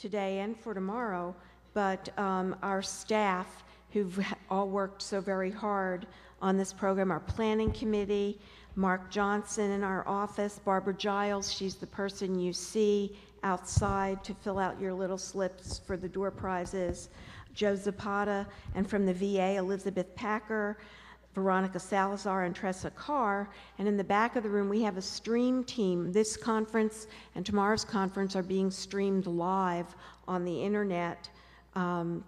today and for tomorrow, but our staff who've all worked so very hard on this program, our planning committee, Mark Johnson in our office, Barbara Giles, she's the person you see outside to fill out your little slips for the door prizes, Joe Zapata, and from the VA, Elizabeth Packer, Veronica Salazar, and Tressa Carr. And in the back of the room, we have a stream team. This conference and tomorrow's conference are being streamed live on the internet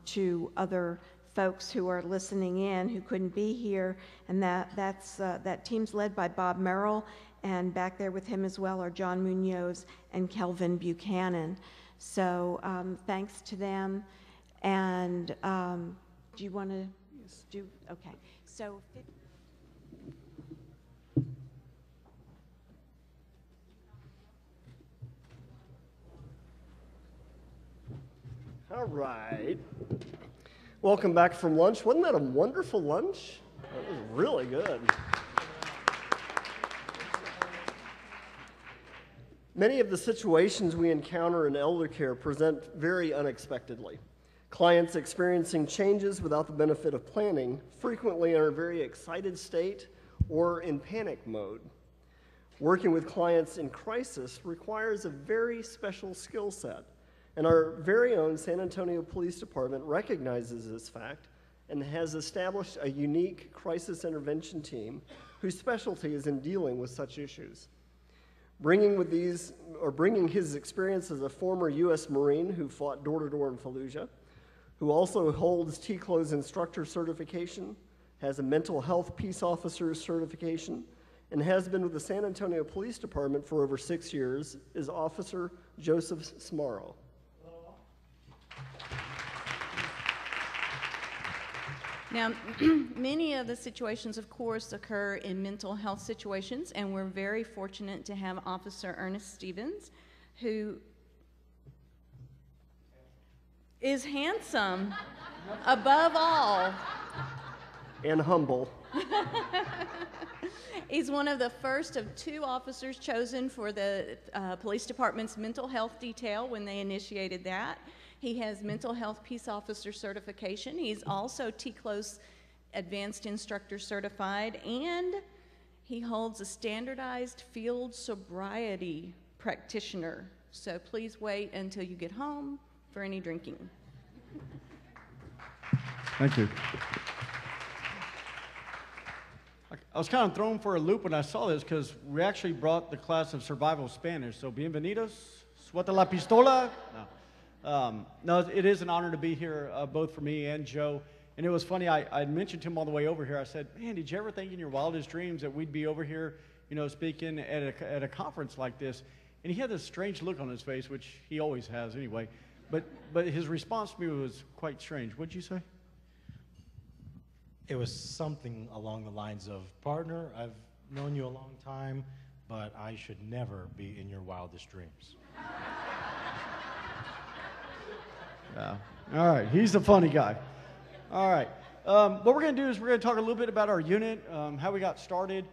to other folks who are listening in who couldn't be here, and that team's led by Bob Merrill, and back there with him as well are John Munoz and Kelvin Buchanan. So thanks to them. And do you want to do? Okay. So. All right. Welcome back from lunch. Wasn't that a wonderful lunch? That was really good. Many of the situations we encounter in elder care present very unexpectedly. Clients experiencing changes without the benefit of planning frequently are in a very excited state or in panic mode. Working with clients in crisis requires a very special skill set. And our very own San Antonio Police Department recognizes this fact and has established a unique crisis intervention team whose specialty is in dealing with such issues. Bringing his experience as a former U.S. Marine who fought door-to-door in Fallujah, who also holds T-Close instructor certification, has a mental health peace officer certification, and has been with the San Antonio Police Department for over 6 years, is Officer Joseph Smarro. Now, many of the situations, of course, occur in mental health situations, and we're very fortunate to have Officer Ernest Stevens, who is handsome above all. And humble. He's one of the first of 2 officers chosen for the police department's mental health detail when they initiated that. He has mental health peace officer certification. He's also T-Close advanced instructor certified, and he holds a standardized field sobriety practitioner. So please wait until you get home for any drinking. Thank you. I was kind of thrown for a loop when I saw this because we actually brought the class of survival Spanish. So bienvenidos, suelta la pistola. No, it is an honor to be here, both for me and Joe. And it was funny, I mentioned to him on the way over here, I said, man, did you ever think in your wildest dreams that we'd be over here, you know, speaking at a conference like this? And he had this strange look on his face, which he always has anyway. But his response to me was quite strange. What'd you say? It was something along the lines of, partner, I've known you a long time, but I should never be in your wildest dreams. Yeah. All right, he's the funny guy. All right, what we're going to do is we're going to talk a little bit about our unit, how we got started.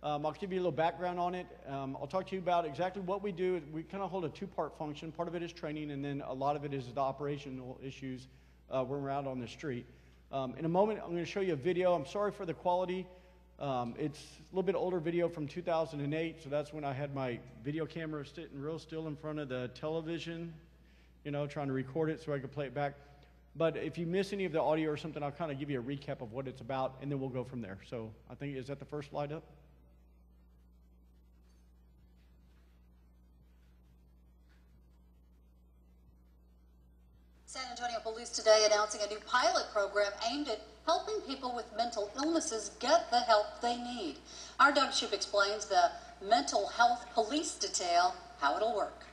I'll give you a little background on it. I'll talk to you about exactly what we do. We kind of hold a 2-part function. Part of it is training, and then a lot of it is the operational issues when we're out on the street. In a moment, I'm going to show you a video. I'm sorry for the quality. It's a little bit older video from 2008, so that's when I had my video camera sitting real still in front of the television, you know, trying to record it so I could play it back. But if you miss any of the audio or something, I'll kind of give you a recap of what it's about, and then we'll go from there. So I think, is that the first slide up? San Antonio Police today announcing a new pilot program aimed at helping people with mental illnesses get the help they need. Our Doug Shoup explains the mental health police detail, how it'll work.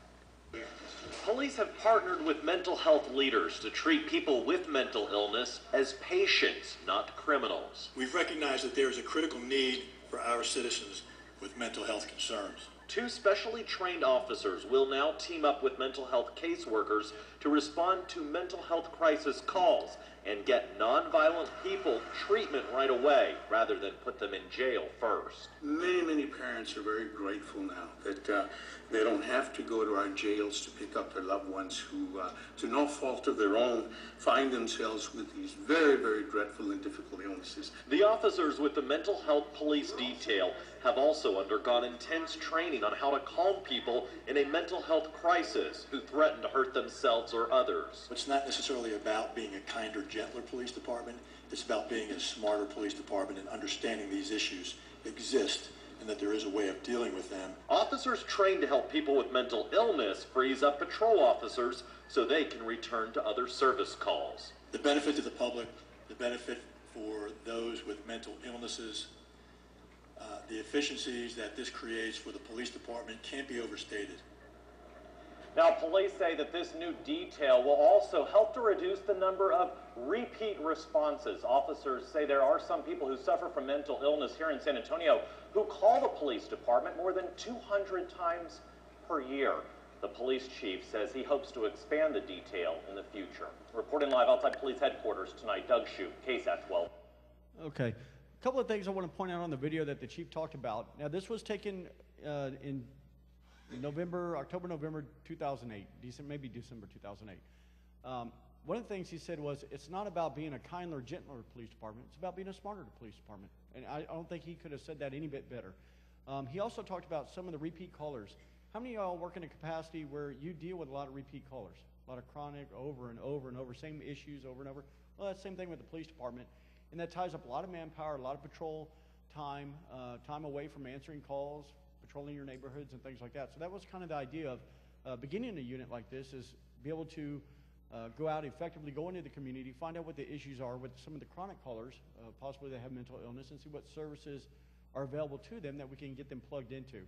Police have partnered with mental health leaders to treat people with mental illness as patients, not criminals. We've recognized that there is a critical need for our citizens with mental health concerns. 2 specially trained officers will now team up with mental health caseworkers to to respond to mental health crisis calls and get nonviolent people treatment right away rather than put them in jail first. Many parents are very grateful now that they don't have to go to our jails to pick up their loved ones who, to no fault of their own, find themselves with these very dreadful and difficult illnesses. The officers with the mental health police detail have also undergone intense training on how to calm people in a mental health crisis who threaten to hurt themselves or others. It's not necessarily about being a kinder, gentler police department. It's about being a smarter police department and understanding these issues exist and that there is a way of dealing with them. Officers trained to help people with mental illness frees up patrol officers so they can return to other service calls. The benefit to the public, the benefit for those with mental illnesses, the efficiencies that this creates for the police department can't be overstated. Now, police say that this new detail will also help to reduce the number of repeat responses. Officers say there are some people who suffer from mental illness here in San Antonio who call the police department more than 200 times per year. The police chief says he hopes to expand the detail in the future. Reporting live outside police headquarters tonight, Doug Shoup, KSAT 12. Okay. A couple of things I want to point out on the video that the chief talked about. Now, this was taken in October, November 2008, maybe December 2008. One of the things he said was, it's not about being a kinder, gentler police department, it's about being a smarter police department. And I don't think he could have said that any bit better. He also talked about some of the repeat callers. How many of y'all work in a capacity where you deal with a lot of repeat callers? A lot of chronic, over and over and over, same issues over and over? Well, that's the same thing with the police department. And that ties up a lot of manpower, a lot of patrol time, time away from answering calls, patrolling your neighborhoods and things like that. So that was kind of the idea of beginning a unit like this, is be able to go out effectively, go into the community, find out what the issues are with some of the chronic callers, possibly they have mental illness, and see what services are available to them that we can get them plugged into.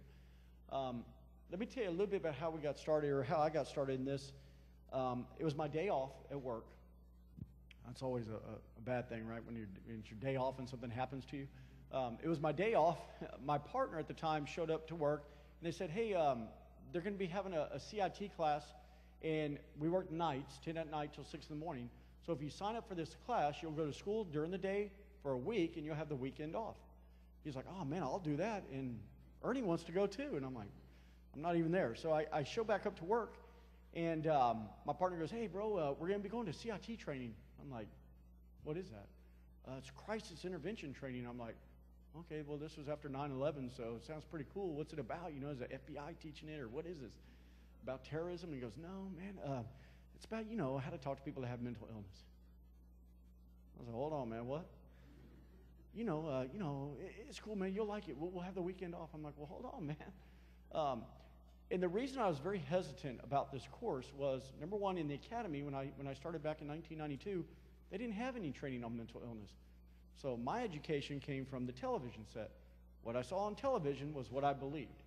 Let me tell you a little bit about how we got started, or how I got started in this. It was my day off at work. That's always a bad thing, right? When it's your day off and something happens to you. It was my day off. My partner at the time showed up to work, and they said, hey, they're going to be having a CIT class, and we work nights, 10 at night till 6 in the morning. So if you sign up for this class, you'll go to school during the day for a week, and you'll have the weekend off. He's like, oh, man, I'll do that, and Ernie wants to go too. And I'm like, I'm not even there. So I show back up to work, and my partner goes, hey, bro, we're going to be going to CIT training. I'm like, what is that? It's crisis intervention training. I'm like, okay, well, this was after 9/11, so it sounds pretty cool. What's it about? You know, is the FBI teaching it, or what is this? About terrorism? And he goes, no, man, it's about, you know, how to talk to people that have mental illness. I was like, hold on, man, what? You know, it's cool, man. You'll like it. We'll have the weekend off. I'm like, well, hold on, man. And the reason I was very hesitant about this course was, number one, in the academy, when I started back in 1992, they didn't have any training on mental illness. So my education came from the television set. What I saw on television was what I believed.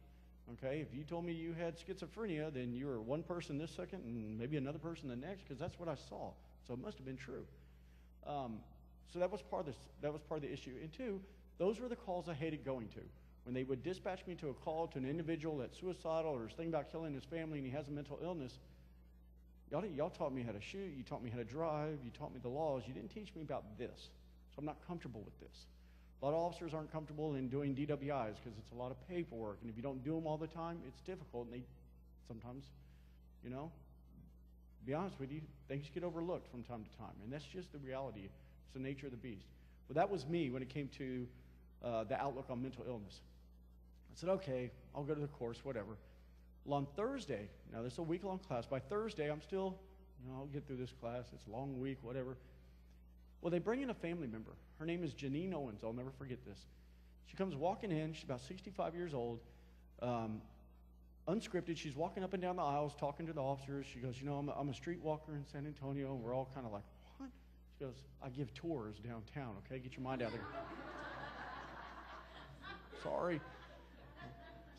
Okay, if you told me you had schizophrenia, then you were one person this second and maybe another person the next, because that's what I saw. So it must have been true. So that was part of the issue. And two, those were the calls I hated going to. When they would dispatch me to a call to an individual that's suicidal or is thinking about killing his family and he has a mental illness, y'all taught me how to shoot, you taught me how to drive, you taught me the laws, you didn't teach me about this. So I'm not comfortable with this. A lot of officers aren't comfortable in doing DWIs because it's a lot of paperwork, and if you don't do them all the time, it's difficult, and they sometimes, you know, to be honest with you, things get overlooked from time to time, and that's just the reality. It's the nature of the beast. Well, that was me when it came to the outlook on mental illness. I said, okay, I'll go to the course, whatever. Well, on Thursday, now this is a week-long class. By Thursday, I'm still, you know, I'll get through this class. It's a long week, whatever. Well, they bring in a family member. Her name is Janine Owens. I'll never forget this. She comes walking in. She's about 65 years old, unscripted. She's walking up and down the aisles talking to the officers. She goes, you know, I'm a street walker in San Antonio. We're all kind of like, what? She goes, I give tours downtown, okay? Get your mind out of there. Sorry.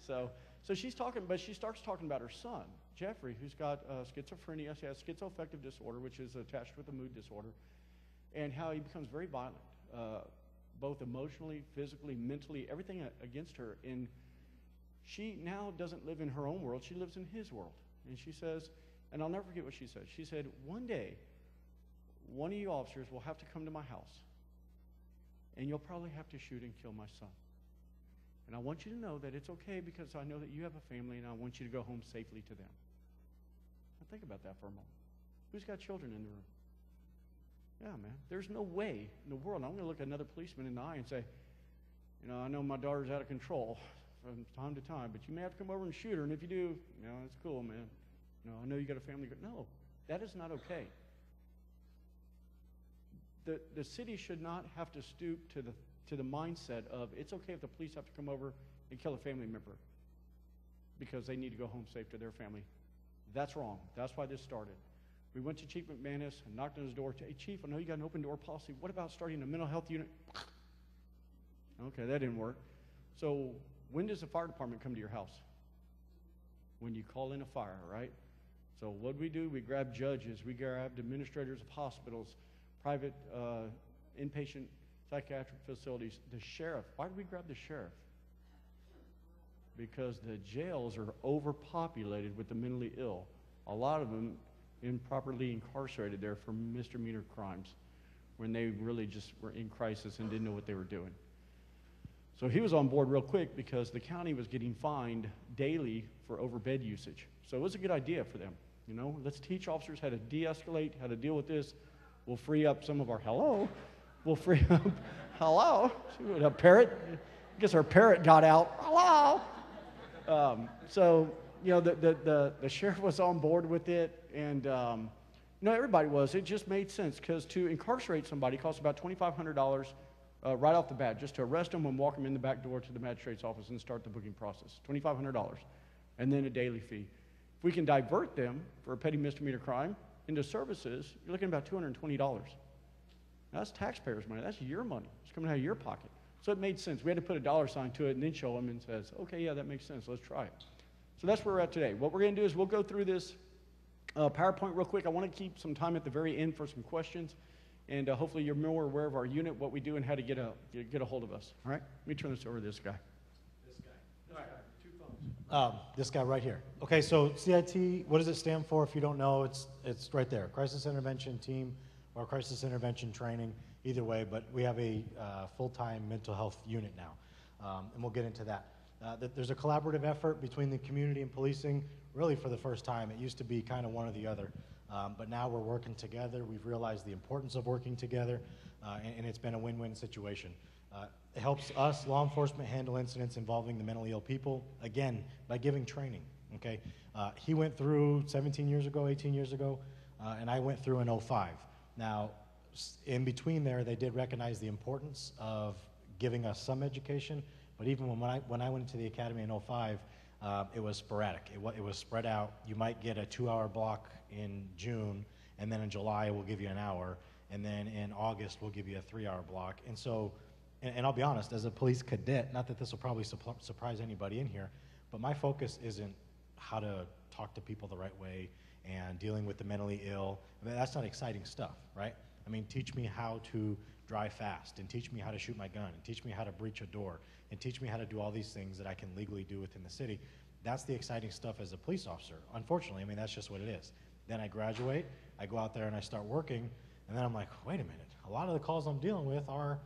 So she's talking, but she starts talking about her son, Jeffrey, who's got schizophrenia. She has schizoaffective disorder, which is attached with a mood disorder, and how he becomes very violent, both emotionally, physically, mentally, everything against her. And she now doesn't live in her own world. She lives in his world. And she says, And I'll never forget what she said. She said, one day, one of you officers will have to come to my house, and you'll probably have to shoot and kill my son. And I want you to know that it's okay because I know that you have a family, and I want you to go home safely to them. Now think about that for a moment. Who's got children in the room? Yeah, man. There's no way in the world I'm going to look another policeman in the eye and say, you know, I know my daughter's out of control from time to time, but you may have to come over and shoot her, and if you do, you know, it's cool, man. You know, I know you got a family. No, that is not okay. The city should not have to stoop to the mindset of it's okay if the police have to come over and kill a family member because they need to go home safe to their family. That's wrong. That's why this started. We went to Chief McManus and knocked on his door. Hey, Chief, I know you got an open door policy. What about starting a mental health unit? Okay, that didn't work. So when does the fire department come to your house? When you call in a fire, right? So what do? We grab judges. We grabbed administrators of hospitals, private inpatient psychiatric facilities, the sheriff. Why did we grab the sheriff? Because the jails are overpopulated with the mentally ill. A lot of them improperly incarcerated there for misdemeanor crimes when they really just were in crisis and didn't know what they were doing. So he was on board real quick because the county was getting fined daily for overbed usage. So it was a good idea for them. You know, let's teach officers how to de-escalate, how to deal with this. We'll free up some of our, we'll free up, see what, a parrot? I guess our parrot got out, so, you know, the sheriff was on board with it, and, you know, everybody was. It just made sense, because to incarcerate somebody costs about $2,500 right off the bat, just to arrest them and walk them in the back door to the magistrate's office and start the booking process, $2,500, and then a daily fee. If we can divert them for a petty misdemeanor crime into services, you're looking at about $220. That's taxpayers' money. That's your money. It's coming out of your pocket. So it made sense. We had to put a dollar sign to it and then show them and says, okay, yeah, that makes sense. Let's try it. So that's where we're at today. What we're going to do is we'll go through this PowerPoint real quick. I want to keep some time at the very end for some questions, and hopefully you're more aware of our unit, what we do, and how to get a hold of us. All right? Let me turn this over to this guy. This guy right here. Okay, so CIT, what does it stand for? If you don't know, it's right there. Crisis Intervention Team or Crisis Intervention Training, either way, but we have a full-time mental health unit now, and we'll get into that. There's a collaborative effort between the community and policing, really for the first time. It used to be kind of one or the other, but now we're working together. We've realized the importance of working together, and it's been a win-win situation. It helps us, law enforcement, handle incidents involving the mentally ill people, again, by giving training, okay? He went through 17 years ago, 18 years ago, and I went through in 05. Now, in between there, they did recognize the importance of giving us some education, but even when I went to the academy in 05, it was sporadic. It was spread out. You might get a 2-hour block in June, and then in July we'll give you an hour, and then in August we'll give you a 3-hour block. And so, and I'll be honest, as a police cadet, not that this will probably surprise anybody in here, but my focus isn't how to talk to people the right way and dealing with the mentally ill. I mean, that's not exciting stuff, right? I mean, teach me how to drive fast, and teach me how to shoot my gun, and teach me how to breach a door, and teach me how to do all these things that I can legally do within the city. That's the exciting stuff as a police officer. Unfortunately, I mean, that's just what it is. Then I graduate, I go out there and I start working, and then I'm like, wait a minute, a lot of the calls I'm dealing with are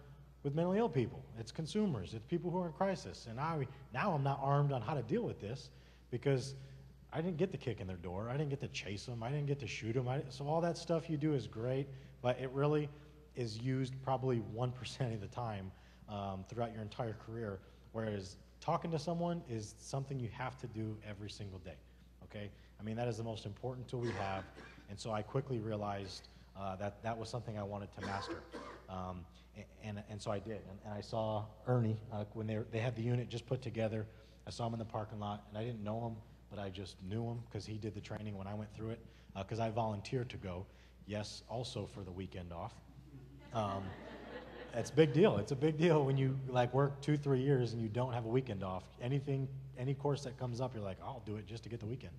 with mentally ill people. It's consumers, it's people who are in crisis, and now I'm not armed on how to deal with this because I didn't get to kick in their door, I didn't get to chase them, I didn't get to shoot them. So all that stuff you do is great, but it really is used probably 1% of the time throughout your entire career, whereas talking to someone is something you have to do every single day, okay? I mean, that is the most important tool we have, and so I quickly realized that was something I wanted to master. And so I did, and I saw Ernie when they had the unit just put together. I saw him in the parking lot, and I didn't know him, but I just knew him because he did the training when I went through it, because I volunteered to go, yes, also for the weekend off. It's a big deal. It's a big deal when you like work 2-3 years and you don't have a weekend off. Any course that comes up, you're like, I'll do it just to get the weekend.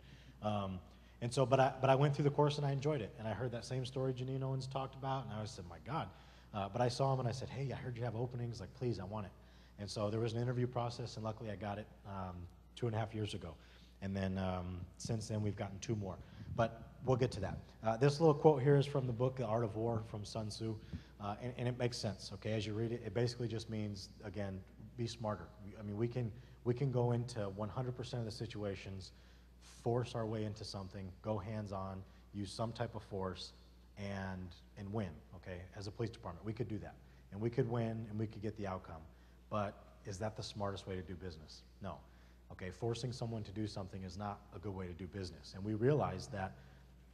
And so, but I went through the course and I enjoyed it. And I heard that same story Janine Owens talked about, and I said, my God. But I saw him and I said, hey, I heard you have openings. Like, please, I want it. And so there was an interview process, and luckily I got it 2.5 years ago. And then since then we've gotten 2 more. But we'll get to that. This little quote here is from the book, The Art of War, from Sun Tzu, and it makes sense, okay? As you read it, it basically just means, again, be smarter. I mean, we can go into 100% of the situations, force our way into something, go hands-on, use some type of force, and win, okay? As a police department, we could do that. And we could win, and we could get the outcome. But is that the smartest way to do business? No. Okay, forcing someone to do something is not a good way to do business. And we realize that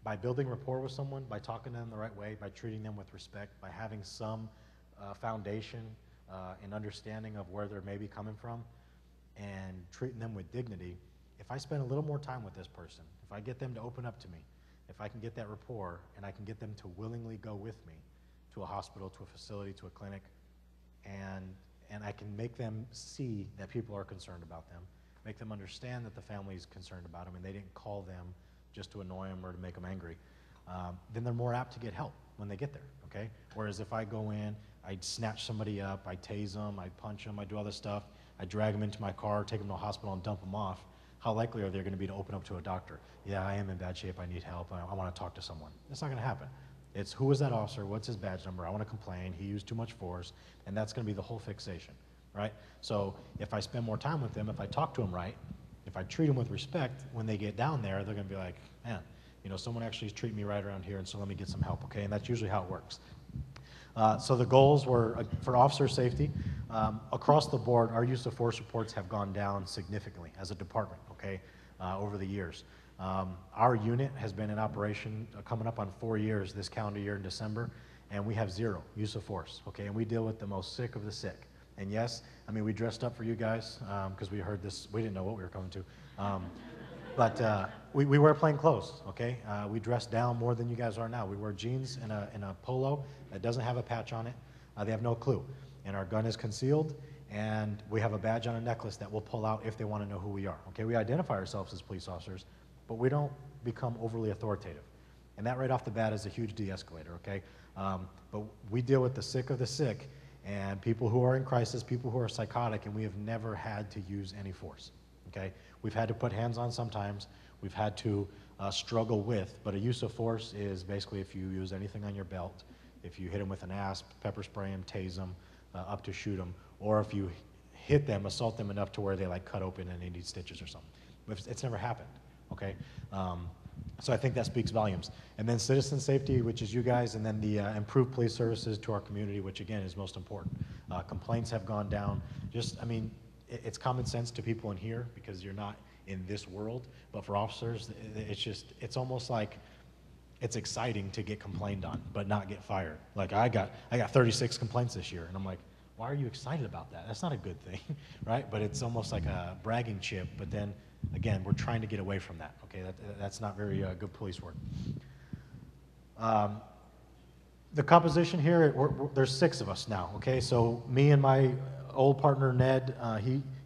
by building rapport with someone, by talking to them the right way, by treating them with respect, by having some foundation and understanding of where they're maybe coming from, and treating them with dignity, if I spend a little more time with this person, if I get them to open up to me, if I can get that rapport and I can get them to willingly go with me to a hospital, to a facility, to a clinic, and I can make them see that people are concerned about them, make them understand that the family is concerned about them and they didn't call them just to annoy them or to make them angry, then they're more apt to get help when they get there, okay? Whereas if I go in, I snatch somebody up, I tase them, I punch them, I do all this stuff, I drag them into my car, take them to a hospital and dump them off, how likely are they going to be to open up to a doctor? Yeah, I am in bad shape, I need help, I want to talk to someone. It's not going to happen. It's who is that officer, what's his badge number, I want to complain, he used too much force, and that's going to be the whole fixation, right? So if I spend more time with them, if I talk to them right, if I treat them with respect, when they get down there, they're going to be like, man, you know, someone actually is treating me right around here, and so let me get some help, okay? And that's usually how it works. So the goals were for officer safety. Across the board, our use of force reports have gone down significantly as a department, okay, over the years. Our unit has been in operation coming up on 4 years this calendar year in December, and we have 0 use of force, okay? And we deal with the most sick of the sick. And yes, I mean, we dressed up for you guys because we heard this, we didn't know what we were coming to. But we wear plain clothes, okay? We dress down more than you guys are now. We wear jeans and a polo that doesn't have a patch on it. They have no clue. And our gun is concealed, and we have a badge on a necklace that we'll pull out if they want to know who we are, okay? We identify ourselves as police officers, but we don't become overly authoritative. And that right off the bat is a huge de-escalator, okay? But we deal with the sick of the sick, and people who are in crisis, people who are psychotic, and we have never had to use any force, okay? We've had to put hands on sometimes, we've had to struggle with, but a use of force is basically if you use anything on your belt, if you hit them with an asp, pepper spray them, tase them, up to shoot them, or if you hit them, assault them enough to where they like cut open and they need stitches or something. It's never happened, okay? So I think that speaks volumes. And then citizen safety, which is you guys, and then the improved police services to our community, which again is most important. Complaints have gone down. Just, I mean, it's common sense to people in here because you're not in this world, but for officers, it's almost like it's exciting to get complained on, but not get fired. Like I got 36 complaints this year, and I'm like, why are you excited about that? That's not a good thing, right? But it's almost like a bragging chip, but then again, we're trying to get away from that, okay? That's not very good police work. The composition here, there's 6 of us now, okay? So me and my old partner, Ned,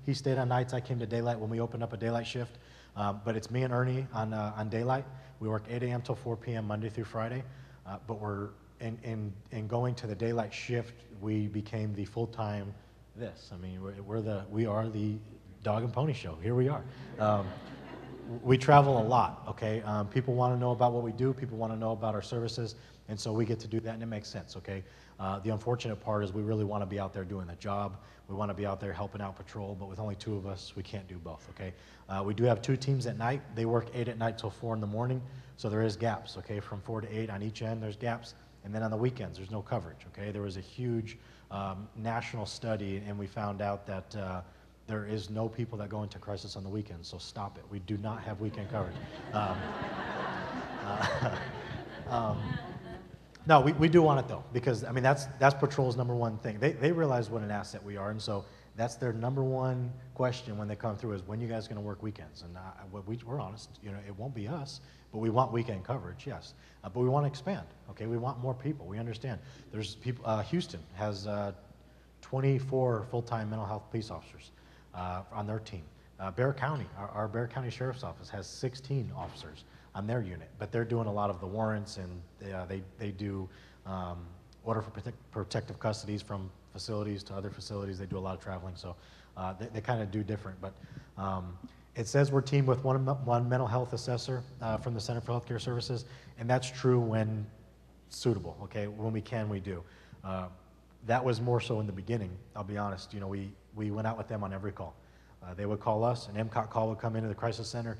he stayed on nights. I came to daylight when we opened up a daylight shift. But it's me and Ernie on daylight. We work 8 a.m. till 4 p.m. Monday through Friday. But we're in going to the daylight shift, we became the full-time this. I mean, we are the dog and pony show. Here we are. We travel a lot, okay? People want to know about what we do. People want to know about our services. And so we get to do that, and it makes sense, okay? The unfortunate part is we really want to be out there doing the job. We want to be out there helping out patrol, but with only 2 of us, we can't do both, okay? We do have 2 teams at night. They work 8 at night till 4 in the morning, so there is gaps, okay? From 4 to 8 on each end, there's gaps. And then on the weekends, there's no coverage, okay? There was a huge national study, and we found out that there is no people that go into crisis on the weekends, so stop it. We do not have weekend coverage. No, we do want it though, because I mean that's patrol's #1 thing. They realize what an asset we are, and so that's their #1 question when they come through is when you guys going to work weekends? And we're honest, you know, it won't be us, but we want weekend coverage, yes. But we want to expand, okay? We want more people. We understand. There's people. Houston has 24 full-time mental health police officers on their team. Bexar County, our Bexar County Sheriff's Office has 16 officers on their unit, but they're doing a lot of the warrants, and they do order for protective custodies from facilities to other facilities. They do a lot of traveling, so they kind of do different. But it says we're teamed with one mental health assessor from the Center for Healthcare Services, and that's true when suitable, okay? When we can, we do. That was more so in the beginning, I'll be honest. You know, we went out with them on every call. They would call us, an MCOT call would come into the crisis center.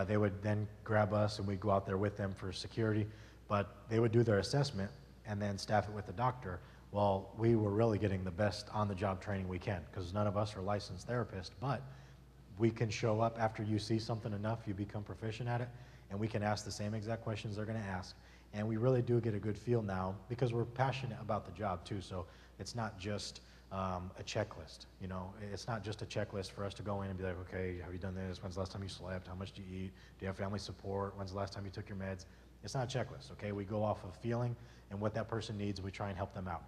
They would then grab us and we'd go out there with them for security, but they would do their assessment and then staff it with the doctor. Well, we were really getting the best on-the-job training we can, because none of us are licensed therapists, but we can show up after you see something enough, you become proficient at it, and we can ask the same exact questions they're gonna ask. And we really do get a good feel now because we're passionate about the job too, so it's not just a checklist, you know. It's not just a checklist for us to go in and be like, okay, have you done this? When's the last time you slept? How much do you eat? Do you have family support? When's the last time you took your meds? It's not a checklist, okay? We go off of feeling and what that person needs, and we try and help them out.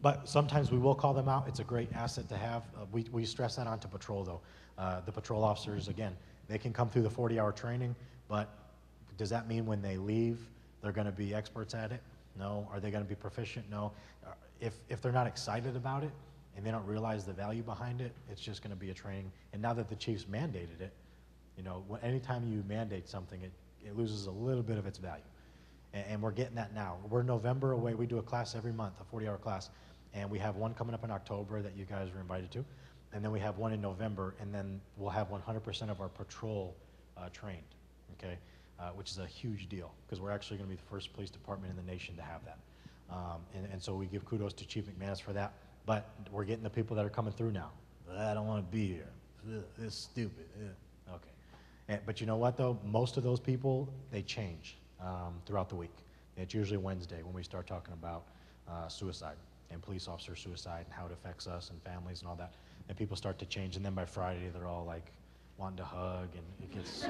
But sometimes we will call them out. It's a great asset to have. We stress that onto patrol though. The patrol officers, again, they can come through the 40-hour training, but does that mean when they leave, they're gonna be experts at it? No. Are they gonna be proficient? No. If they're not excited about it and they don't realize the value behind it, it's just gonna be a training. And now that the chief's mandated it, you know, anytime you mandate something, it loses a little bit of its value. And we're getting that now. We're November away. We do a class every month, a 40-hour class. And we have one coming up in October that you guys were invited to. And then we have one in November, and then we'll have 100% of our patrol trained, okay? Which is a huge deal, because we're actually gonna be the first police department in the nation to have that. And so we give kudos to Chief McManus for that. But we're getting the people that are coming through now. I don't wanna be here. It's stupid. Okay. But you know what though? Most of those people, they change throughout the week. It's usually Wednesday when we start talking about suicide and police officer suicide and how it affects us and families and all that. And people start to change, and then by Friday they're all like wanting to hug, and it gets.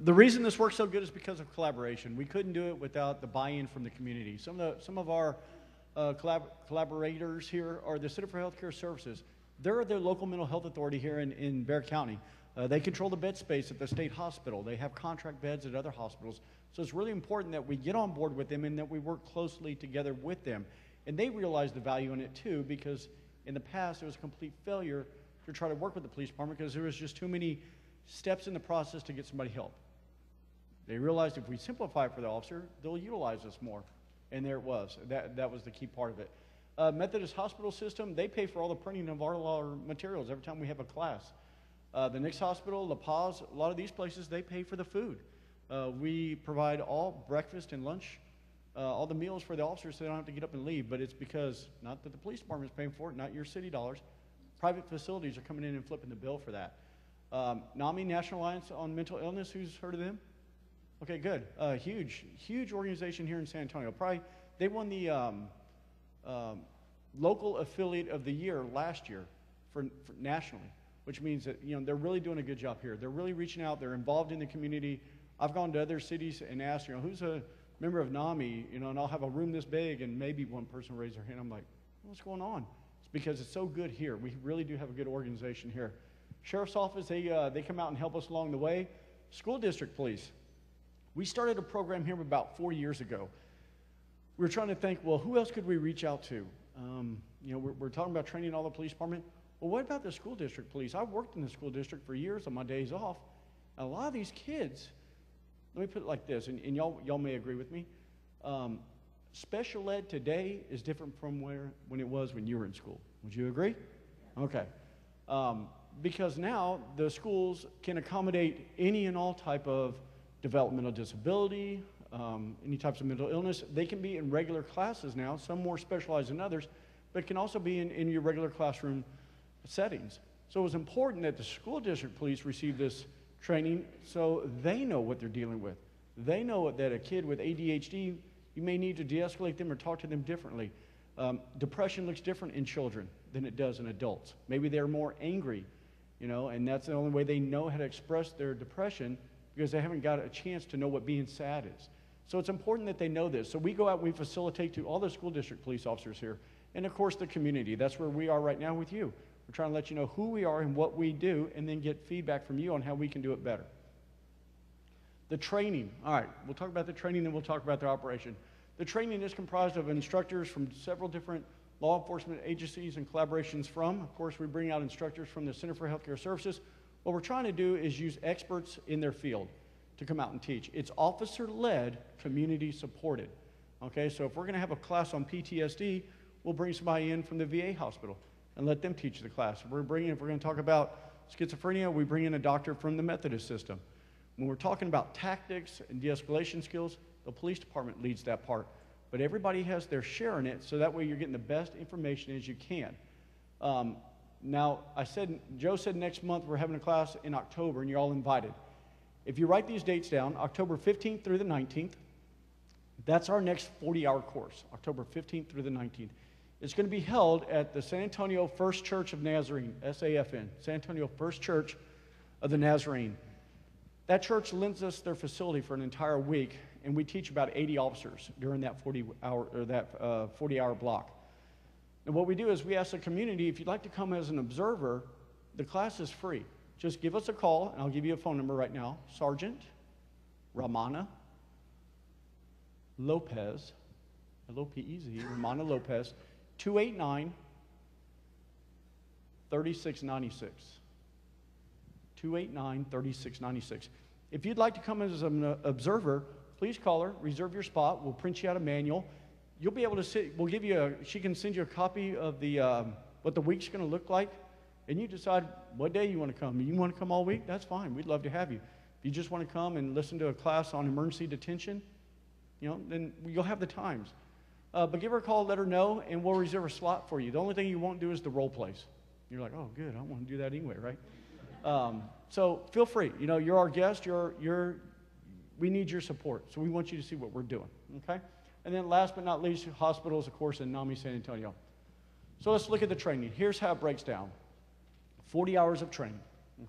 The reason this works so good is because of collaboration. We couldn't do it without the buy-in from the community. Some of our collaborators here are the Center for Healthcare Services. They're the local mental health authority here in Bexar County. They control the bed space at the state hospital. They have contract beds at other hospitals. So it's really important that we get on board with them and that we work closely together with them. And they realize the value in it too, because in the past it was a complete failure to try to work with the police department because there was just too many steps in the process to get somebody help. They realized if we simplify it for the officer, they'll utilize us more. And there it was. That was the key part of it. Methodist Hospital System, they pay for all the printing of our materials every time we have a class. The Nix Hospital, La Paz, a lot of these places, they pay for the food. We provide all breakfast and lunch, all the meals for the officers so they don't have to get up and leave, but it's because, not that the police department is paying for it, not your city dollars. Private facilities are coming in and flipping the bill for that. NAMI, National Alliance on Mental Illness, who's heard of them? Okay, good. Huge organization here in San Antonio. Probably, they won the local affiliate of the year last year for nationally, which means that, you know, they're really doing a good job here. They're really reaching out. They're involved in the community. I've gone to other cities and asked, you know, who's a member of NAMI, you know, and I'll have a room this big, and maybe one person will raise their hand. I'm like, what's going on? It's because it's so good here. We really do have a good organization here. Sheriff's Office, they come out and help us along the way. School district police. We started a program here about 4 years ago. We were trying to think, well, who else could we reach out to? You know, we're talking about training all the police department. Well, what about the school district police? I've worked in the school district for years on my days off. And a lot of these kids, let me put it like this, and y'all may agree with me. Special ed today is different from when it was when you were in school. Would you agree? Okay. Because now the schools can accommodate any and all type of developmental disability, any types of mental illness. They can be in regular classes now, some more specialized than others, but can also be in your regular classroom settings. So it was important that the school district police receive this training so they know what they're dealing with. They know that a kid with ADHD, you may need to de-escalate them or talk to them differently. Depression looks different in children than it does in adults. Maybe they're more angry, you know, and that's the only way they know how to express their depression, because they haven't got a chance to know what being sad is. So it's important that they know this. So we go out and we facilitate to all the school district police officers here, and of course the community. That's where we are right now with you. We're trying to let you know who we are and what we do, and then get feedback from you on how we can do it better. The training, all right, we'll talk about the training, then we'll talk about the operation. The training is comprised of instructors from several different law enforcement agencies and collaborations from. Of course, we bring out instructors from the Center for Healthcare Services. What we're trying to do is use experts in their field to come out and teach. It's officer-led, community-supported. Okay, so if we're gonna have a class on PTSD, we'll bring somebody in from the VA hospital and let them teach the class. If we're gonna talk about schizophrenia, we bring in a doctor from the Methodist system. When we're talking about tactics and de-escalation skills, the police department leads that part. But everybody has their share in it, so that way you're getting the best information as you can. Now, Joe said next month we're having a class in October, and you're all invited. If you write these dates down, October 15th through the 19th, that's our next 40-hour course, October 15th through the 19th. It's going to be held at the San Antonio First Church of Nazarene, SAFN, San Antonio First Church of the Nazarene. That church lends us their facility for an entire week, and we teach about 80 officers during that 40-hour block. And what we do is we ask the community, if you'd like to come as an observer, the class is free. Just give us a call, and I'll give you a phone number right now. Sergeant Ramana Lopez, L-O-P-E-Z, Ramana Lopez, 289-3696. 289-3696. If you'd like to come as an observer, please call her, reserve your spot. We'll print you out a manual. You'll be able to sit, we'll give you she can send you a copy of the, what the week's gonna look like, and you decide what day you wanna come. You wanna come all week? That's fine, we'd love to have you. If you just wanna come and listen to a class on emergency detention, then you'll have the times. But give her a call, let her know, and we'll reserve a slot for you. The only thing you won't do is the role plays. You're like, oh good, I don't wanna do that anyway, right? So feel free, you're our guest, we need your support, so we want you to see what we're doing, okay? And then last but not least, hospitals, of course, in NAMI San Antonio. So let's look at the training. Here's how it breaks down. 40 hours of training,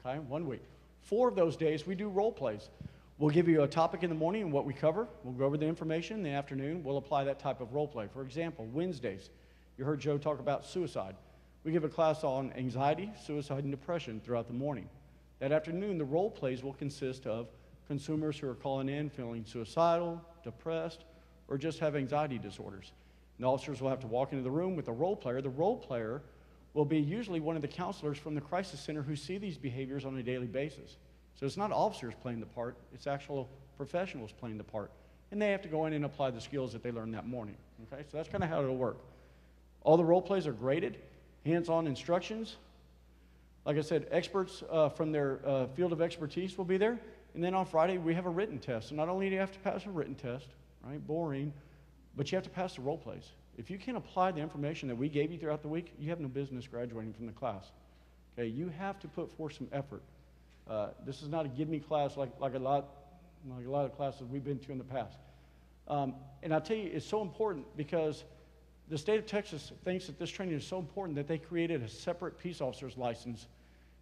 okay, 1 week. 4 of those days, we do role plays. We'll give you a topic in the morning and what we cover. We'll go over the information. In the afternoon, we'll apply that type of role play. For example, Wednesdays, you heard Joe talk about suicide. We give a class on anxiety, suicide, and depression throughout the morning. That afternoon, the role plays will consist of consumers who are calling in feeling suicidal, depressed, or just have anxiety disorders. And the officers will have to walk into the room with a role player. The role player will be usually one of the counselors from the crisis center who see these behaviors on a daily basis. So it's not officers playing the part, it's actual professionals playing the part. And they have to go in and apply the skills that they learned that morning. Okay, so that's kind of how it'll work. All the role plays are graded, hands-on instructions. Like I said, experts from their field of expertise will be there. And then on Friday, we have a written test. So not only do you have to pass a written test, right, boring, but you have to pass the role plays. If you can't apply the information that we gave you throughout the week, you have no business graduating from the class. Okay, you have to put forth some effort. This is not a give-me class like a lot of classes we've been to in the past. And I'll tell you, it's so important because the state of Texas thinks that this training is so important that they created a separate peace officer's license.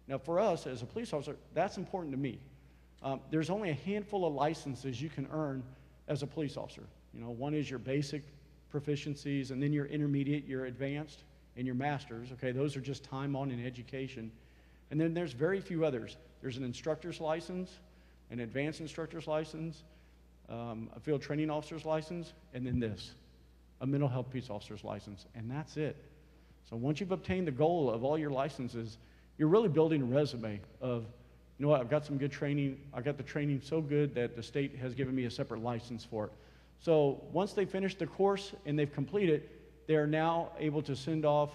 Now, for us as a police officer, that's important to me. There's only a handful of licenses you can earn as a police officer. One is your basic proficiencies, and then your intermediate, your advanced, and your master's. Okay, those are just time on in education. And then there's very few others. There's an instructor's license, an advanced instructor's license, a field training officer's license, and then this, a mental health peace officer's license, and that's it. So once you've obtained the goal of all your licenses, you're really building a resume of, you know what, I've got some good training. I got the training so good that the state has given me a separate license for it. So once they finish the course and they've completed, they are now able to send off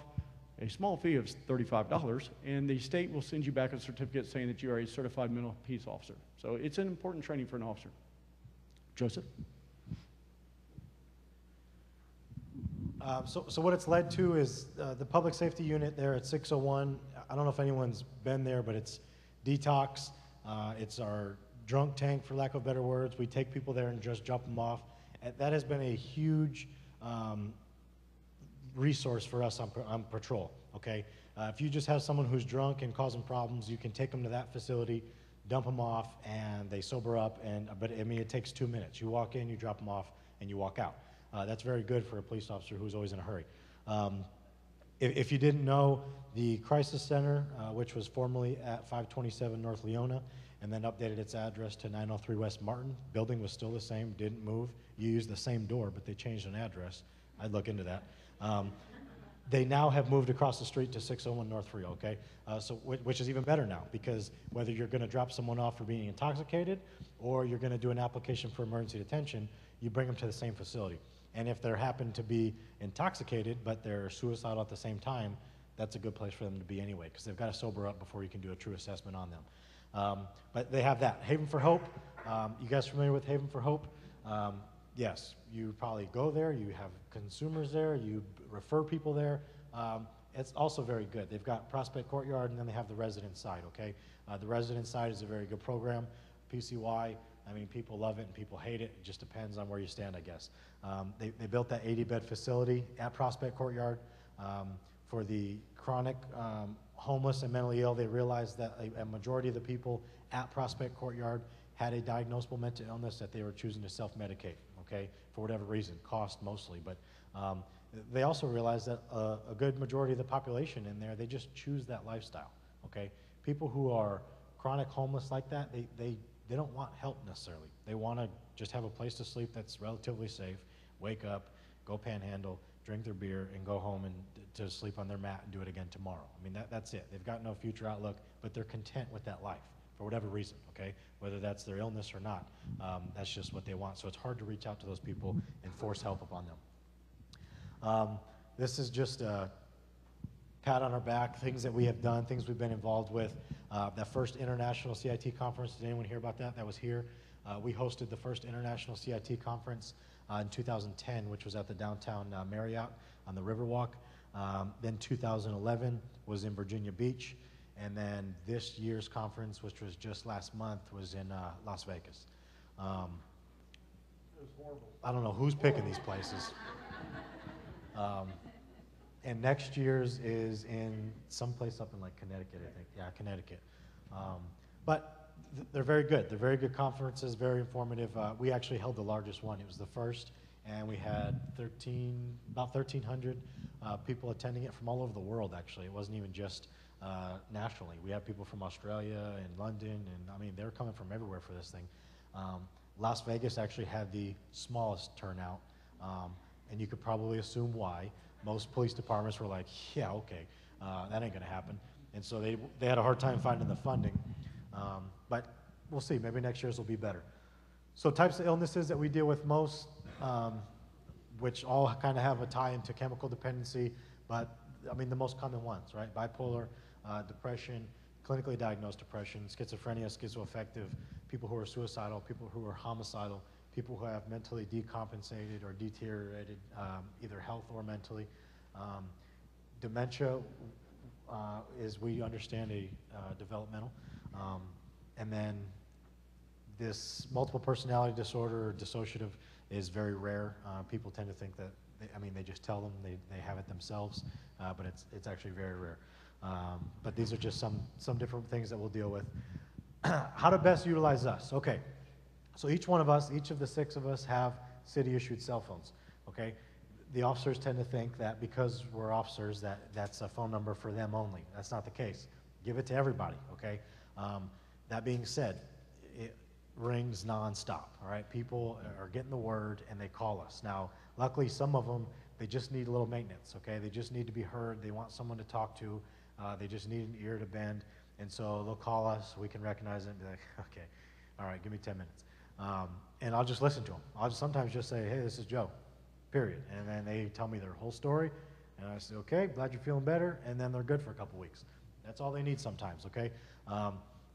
a small fee of $35, and the state will send you back a certificate saying that you are a certified mental peace officer. So it's an important training for an officer. Joseph? So what it's led to is the public safety unit there at 601. I don't know if anyone's been there, but it's detox. It's our drunk tank, for lack of better words. We take people there and just jump them off. And that has been a huge resource for us on patrol, okay? If you just have someone who's drunk and causing problems, you can take them to that facility, dump them off, and they sober up, but I mean, it takes 2 minutes. You walk in, you drop them off, and you walk out. That's very good for a police officer who's always in a hurry. If you didn't know, the Crisis Center, which was formerly at 527 North Leona, and then updated its address to 903 West Martin. Building was still the same, didn't move. You used the same door, but they changed an address. I'd look into that. They now have moved across the street to 601 North 3, okay? Which is even better now, because whether you're gonna drop someone off for being intoxicated or you're gonna do an application for emergency detention, you bring them to the same facility. And if they happen to be intoxicated, but they're suicidal at the same time, that's a good place for them to be anyway, because they've got to sober up before you can do a true assessment on them. But they have that. Haven for Hope, you guys familiar with Haven for Hope? Yes, you probably go there, you have consumers there, you refer people there. It's also very good. They've got Prospect Courtyard, and then they have the resident side, okay? The resident side is a very good program. PCY, I mean, people love it and people hate it. It just depends on where you stand, I guess. They built that 80-bed facility at Prospect Courtyard for the chronic homeless and mentally ill. They realized that a majority of the people at Prospect Courtyard had a diagnosable mental illness that they were choosing to self-medicate, okay, for whatever reason, cost mostly. But they also realized that a good majority of the population in there, they just choose that lifestyle, okay? People who are chronic homeless like that, they don't want help necessarily. They want to just have a place to sleep that's relatively safe, wake up, go panhandle, drink their beer, and go home and to sleep on their mat and do it again tomorrow. I mean, that's it. They've got no future outlook, but they're content with that life for whatever reason, okay? Whether that's their illness or not, that's just what they want. So it's hard to reach out to those people and force help upon them. This is just a pat on our back, things that we have done, things we've been involved with. That first international CIT conference, did anyone hear about that? That was here. We hosted the first international CIT conference in 2010, which was at the downtown Marriott on the Riverwalk. Then 2011 was in Virginia Beach. And then this year's conference, which was just last month, was in Las Vegas. It was horrible. I don't know who's picking these places. And next year's is in someplace up in like Connecticut, I think. Yeah, Connecticut. But they're very good. They're very good conferences, very informative. We actually held the largest one. It was the first, and we had about 1,300 people attending it from all over the world, actually. It wasn't even just nationally. We had people from Australia and London, and I mean, they were coming from everywhere for this thing. Las Vegas actually had the smallest turnout, and you could probably assume why. Most police departments were like, yeah, okay, that ain't gonna happen. And so they had a hard time finding the funding. But we'll see, maybe next year's will be better. So types of illnesses that we deal with most, which all kind of have a tie into chemical dependency, but I mean the most common ones, right? Bipolar, depression, clinically diagnosed depression, schizophrenia, schizoaffective, people who are suicidal, people who are homicidal, people who have mentally decompensated or deteriorated, either health or mentally. Dementia is, we understand, a developmental. And then this multiple personality disorder or dissociative is very rare. People tend to think that, they just tell them they have it themselves, but it's actually very rare. But these are just some different things that we'll deal with. How to best utilize us. Okay, so each of the 6 of us have city-issued cell phones, okay? The officers tend to think that because we're officers that's a phone number for them only. That's not the case. Give it to everybody, okay? That being said, it rings nonstop, all right? People are getting the word and they call us. Now, luckily some of them, they just need a little maintenance, okay? They just need to be heard. They want someone to talk to. They just need an ear to bend. And so they'll call us, we can recognize it and be like, okay, all right, give me 10 minutes. And I'll just listen to them. I'll just sometimes just say, hey, this is Joe, period. And then they tell me their whole story. And I say, okay, glad you're feeling better. And then they're good for a couple weeks. That's all they need sometimes, okay?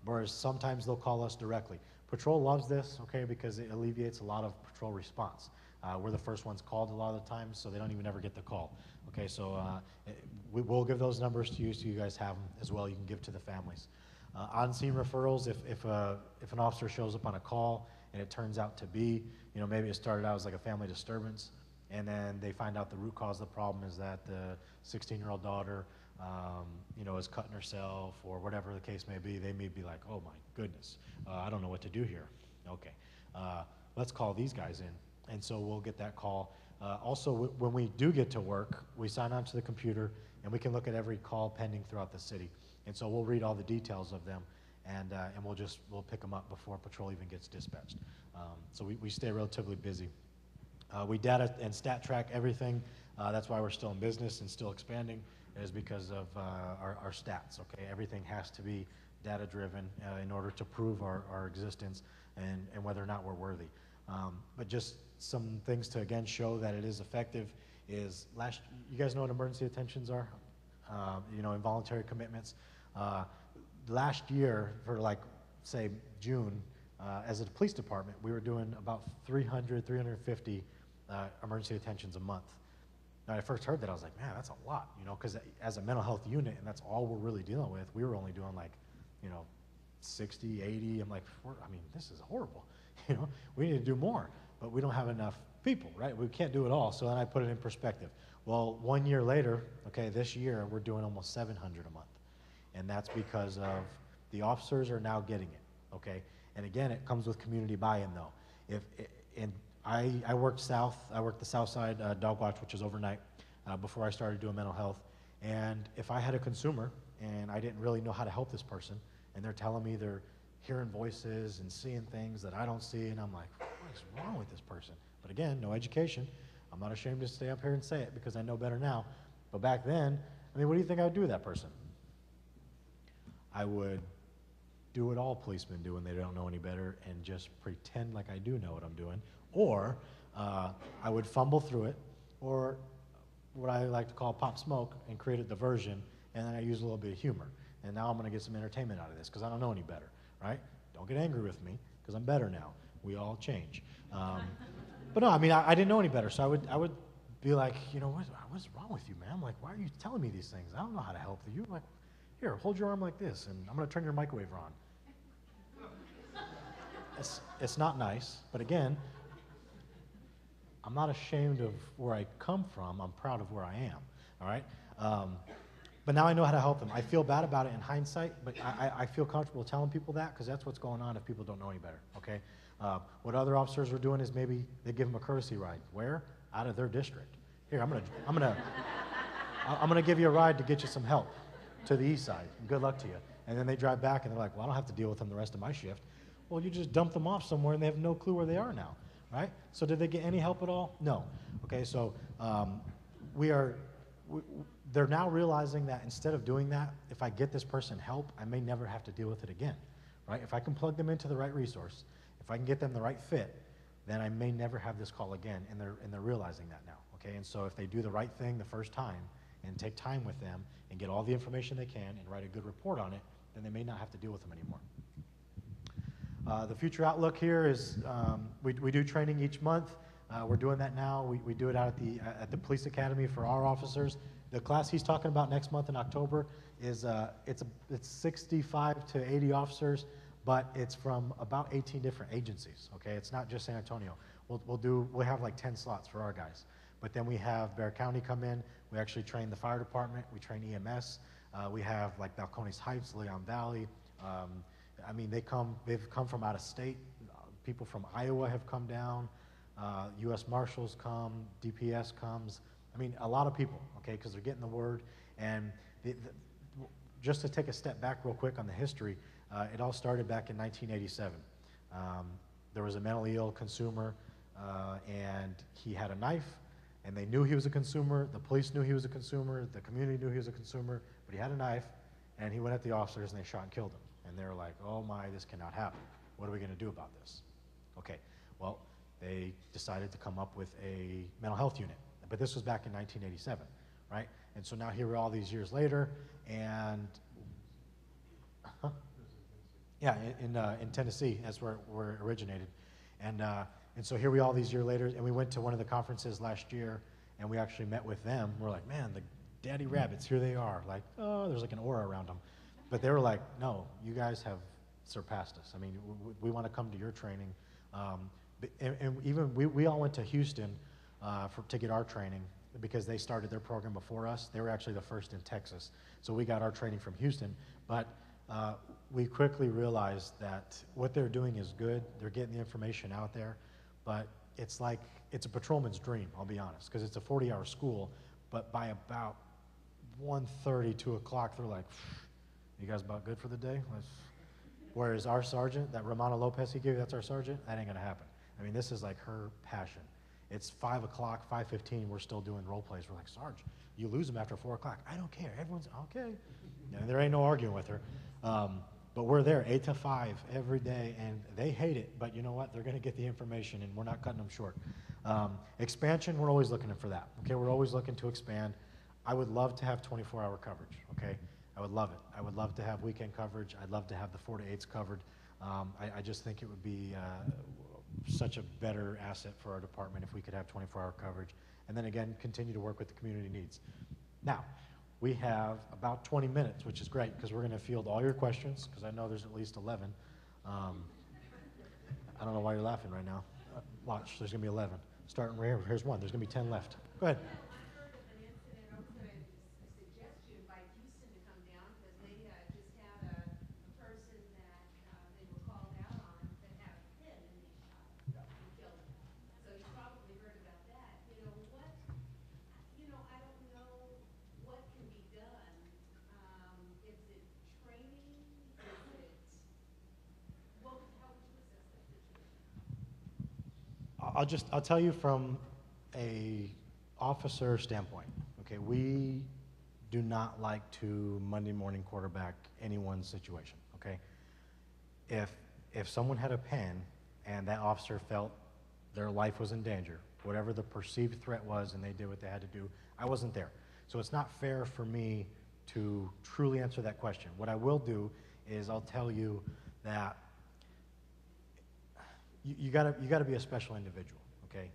Whereas sometimes they'll call us directly. Patrol loves this, okay, because it alleviates a lot of patrol response. We're the first ones called a lot of the times, so they don't even ever get the call. Okay, so we will give those numbers to you so you guys have them as well. You can give to the families. On-scene referrals, if an officer shows up on a call and it turns out to be, maybe it started out as like a family disturbance, and then they find out the root cause of the problem is that the 16-year-old daughter, is cutting herself or whatever the case may be, they may be like, oh my goodness, I don't know what to do here. Okay, let's call these guys in. And so we'll get that call. Also, when we do get to work, we sign onto the computer and we can look at every call pending throughout the city. And so we'll read all the details of them. and we'll pick them up before patrol even gets dispatched. So we stay relatively busy. We data and stat track everything. That's why we're still in business and still expanding, is because of our stats, okay? Everything has to be data-driven in order to prove our existence and whether or not we're worthy. But just some things to, again, show that it is effective is you guys know what emergency detentions are? You know, involuntary commitments. Last year, for like, say, June, as a police department, we were doing about 300, 350 emergency detentions a month. Now, I first heard that, I was like, man, that's a lot, you know, because as a mental health unit, and that's all we're really dealing with, we were only doing like, you know, 60, 80. I'm like, I mean, this is horrible. You know, we need to do more, but we don't have enough people, right? We can't do it all. So then I put it in perspective. Well, 1 year later, okay, this year we're doing almost 700 a month. And that's because of the officers are now getting it, okay? And again, it comes with community buy-in though. I worked the south side dog watch, which is overnight, before I started doing mental health. And if I had a consumer and I didn't really know how to help this person, and they're telling me they're hearing voices and seeing things that I don't see, and I'm like, what is wrong with this person? But again, no education. I'm not ashamed to stay up here and say it because I know better now. But back then, I mean, what do you think I would do with that person? I would do what all policemen do when they don't know any better and just pretend like I do know what I'm doing. Or I would fumble through it, or what I like to call pop smoke and create a diversion, and then I use a little bit of humor. And now I'm going to get some entertainment out of this because I don't know any better, right? Don't get angry with me because I'm better now. We all change. But no, I mean, I didn't know any better, so I would be like, you know, what's wrong with you, man? Like, why are you telling me these things? I don't know how to help you. Like, here, hold your arm like this, and I'm going to turn your microwave on. It's not nice, but again, I'm not ashamed of where I come from. I'm proud of where I am, all right? But now I know how to help them. I feel bad about it in hindsight, but I feel comfortable telling people that because that's what's going on if people don't know any better, okay? What other officers are doing is maybe they give them a courtesy ride. Where? Out of their district. Here, I'm gonna give you a ride to get you some help to the east side. Good luck to you. And then they drive back and they're like, well, I don't have to deal with them the rest of my shift. Well, you just dump them off somewhere and they have no clue where they are now, right? So did they get any help at all? No. Okay, so they're now realizing that instead of doing that, if I get this person help, I may never have to deal with it again, right? If I can plug them into the right resource, if I can get them the right fit, then I may never have this call again, and they're realizing that now, okay? And so if they do the right thing the first time and take time with them and get all the information they can and write a good report on it, then they may not have to deal with them anymore. The future outlook here is we do training each month. We're doing that now. We do it out at the police academy for our officers. The class he's talking about next month in October is it's 65 to 80 officers, but it's from about 18 different agencies. Okay, it's not just San Antonio. We'll have like 10 slots for our guys, but then we have Bexar County come in. We actually train the fire department. We train EMS. We have like Balcones Heights, Leon Valley. I mean, they've come from out of state. People from Iowa have come down. U.S. Marshals come. DPS comes. I mean, a lot of people, okay, because they're getting the word. And just to take a step back real quick on the history, it all started back in 1987. There was a mentally ill consumer, and he had a knife, and they knew he was a consumer. The police knew he was a consumer. The community knew he was a consumer, but he had a knife, and he went at the officers, and they shot and killed him. And they were like, oh my, this cannot happen. What are we going to do about this? Okay, well, they decided to come up with a mental health unit. But this was back in 1987, right? And so now here we're all these years later, and yeah, in Tennessee, that's where it originated. And so here we all these years later, and we went to one of the conferences last year, and we actually met with them. We're like, man, the daddy rabbits, here they are. Like, oh, there's like an aura around them. But they were like, no, you guys have surpassed us. I mean, we want to come to your training. And even we all went to Houston to get our training because they started their program before us. They were actually the first in Texas. So we got our training from Houston. But we quickly realized that what they're doing is good. They're getting the information out there. But it's like, it's a patrolman's dream, I'll be honest, because it's a 40-hour school. But by about 1:30, 2 o'clock, they're like, you guys about good for the day? Whereas our sergeant, that Romana Lopez he gave you, that's our sergeant, that ain't gonna happen. I mean, this is like her passion. It's 5 o'clock, 5:15, we're still doing role plays. We're like, Sarge, you lose them after 4 o'clock. I don't care, everyone's okay. And there ain't no arguing with her. But we're there 8 to 5 every day, and they hate it, but you know what? They're gonna get the information, and we're not cutting them short. Expansion, we're always looking for that, okay? We're always looking to expand. I would love to have 24-hour coverage, okay? I would love it. I would love to have weekend coverage. I'd love to have the 4 to 8s covered. I just think it would be such a better asset for our department if we could have 24-hour coverage. And then again, continue to work with the community needs. Now, we have about 20 minutes, which is great because we're going to field all your questions because I know there's at least 11. I don't know why you're laughing right now. Watch, there's going to be 11. Starting right here, here's one. There's going to be 10 left. Go ahead. I'll tell you from a officer standpoint, okay, we do not like to Monday morning quarterback anyone's situation, okay? If someone had a pen and that officer felt their life was in danger, whatever the perceived threat was and they did what they had to do, I wasn't there. So it's not fair for me to truly answer that question. What I will do is I'll tell you that you gotta be a special individual, okay,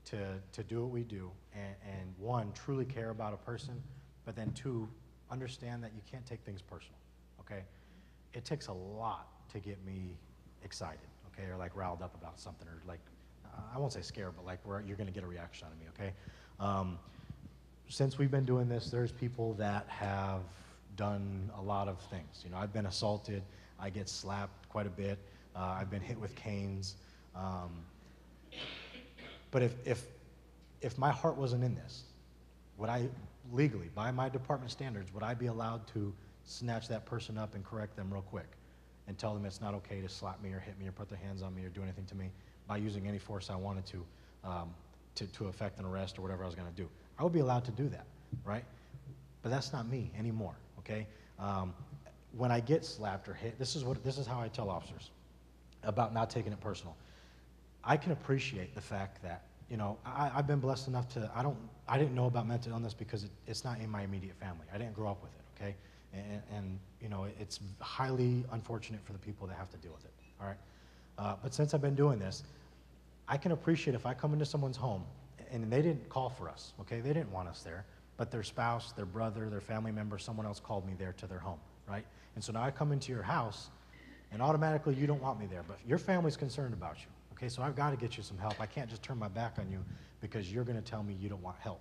to do what we do, and one, truly care about a person, but then two, understand that you can't take things personal, okay? It takes a lot to get me excited, okay, or like riled up about something, or like, I won't say scared, but like you're gonna get a reaction out of me, okay? Since we've been doing this, there's people that have done a lot of things. You know, I've been assaulted, I get slapped quite a bit, I've been hit with canes. But if my heart wasn't in this, would I legally, by my department standards, would I be allowed to snatch that person up and correct them real quick and tell them it's not okay to slap me or hit me or put their hands on me or do anything to me by using any force I wanted to effect an arrest or whatever I was going to do? I would be allowed to do that, right? But that's not me anymore, okay? When I get slapped or hit, this is how I tell officers about not taking it personal. I can appreciate the fact that, you know, I've been blessed enough to, I didn't know about mental illness because it's not in my immediate family. I didn't grow up with it, okay? And you know, it's highly unfortunate for the people that have to deal with it, all right? But since I've been doing this, I can appreciate if I come into someone's home and they didn't call for us, okay? They didn't want us there, but their spouse, their brother, their family member, someone else called me there to their home, right? And so now I come into your house and automatically you don't want me there, but your family's concerned about you, okay? So I've got to get you some help. I can't just turn my back on you because you're going to tell me you don't want help,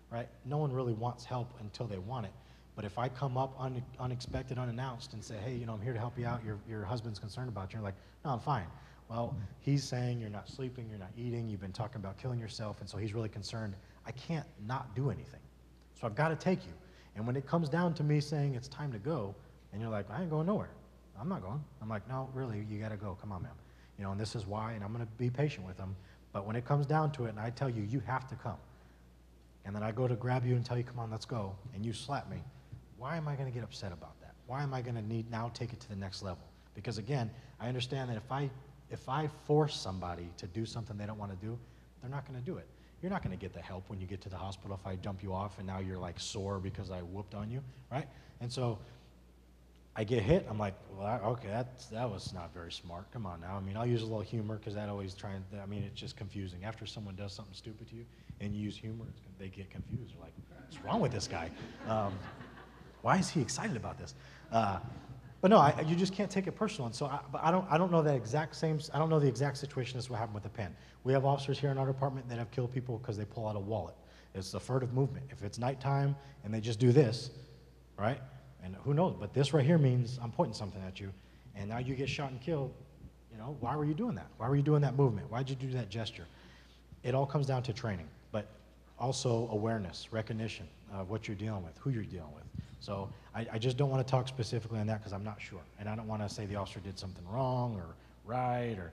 right? No one really wants help until they want it. But if I come up unexpected, unannounced and say, hey, you know, I'm here to help you out, your husband's concerned about you, you're like, no, I'm fine. Well, he's saying you're not sleeping, you're not eating, you've been talking about killing yourself, and so he's really concerned. I can't not do anything. So I've got to take you. And when it comes down to me saying it's time to go, and you're like, I ain't going nowhere. I'm not going. I'm like, no, really, you got to go. Come on, man. You know, and this is why, and I'm going to be patient with them. But when it comes down to it, and I tell you, you have to come, and then I go to grab you and tell you, come on, let's go, and you slap me, why am I going to get upset about that? Why am I going to need now take it to the next level? Because again, I understand that if I force somebody to do something they don't want to do, they're not going to do it. You're not going to get the help when you get to the hospital if I dump you off and now you're like sore because I whooped on you, right? And so I get hit, I'm like, well, okay, that was not very smart. Come on now. I mean, I'll use a little humor because that always it's just confusing. After someone does something stupid to you and you use humor, they get confused. They're like, what's wrong with this guy? Why is he excited about this? But no, you just can't take it personal. And so, I don't know the exact situation as what happened with the pen. We have officers here in our department that have killed people because they pull out a wallet. It's a furtive movement. If it's nighttime and they just do this, right? And who knows? But this right here means I'm pointing something at you, and now you get shot and killed. You know, why were you doing that? Why were you doing that movement? Why did you do that gesture? It all comes down to training, but also awareness, recognition of what you're dealing with, who you're dealing with. So I just don't want to talk specifically on that because I'm not sure. And I don't want to say the officer did something wrong or right, or,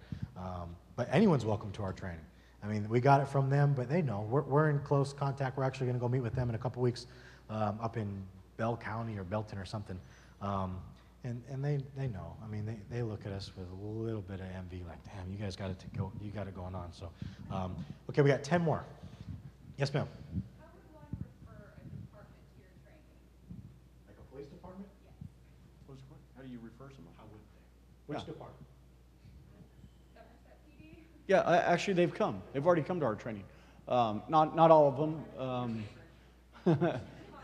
but anyone's welcome to our training. I mean, we got it from them, but they know. We're in close contact. We're actually going to go meet with them in a couple weeks up in Bell County or Belton or something. And they know. I mean, they look at us with a little bit of envy, like, damn, you guys got it going on. So, okay, we got 10 more. Yes, ma'am. How would one refer a department to your training? Like a police department? Yes. How do you refer someone? How would they? Which department? SAPD? Yeah, actually, they've come. They've already come to our training. Not all of them.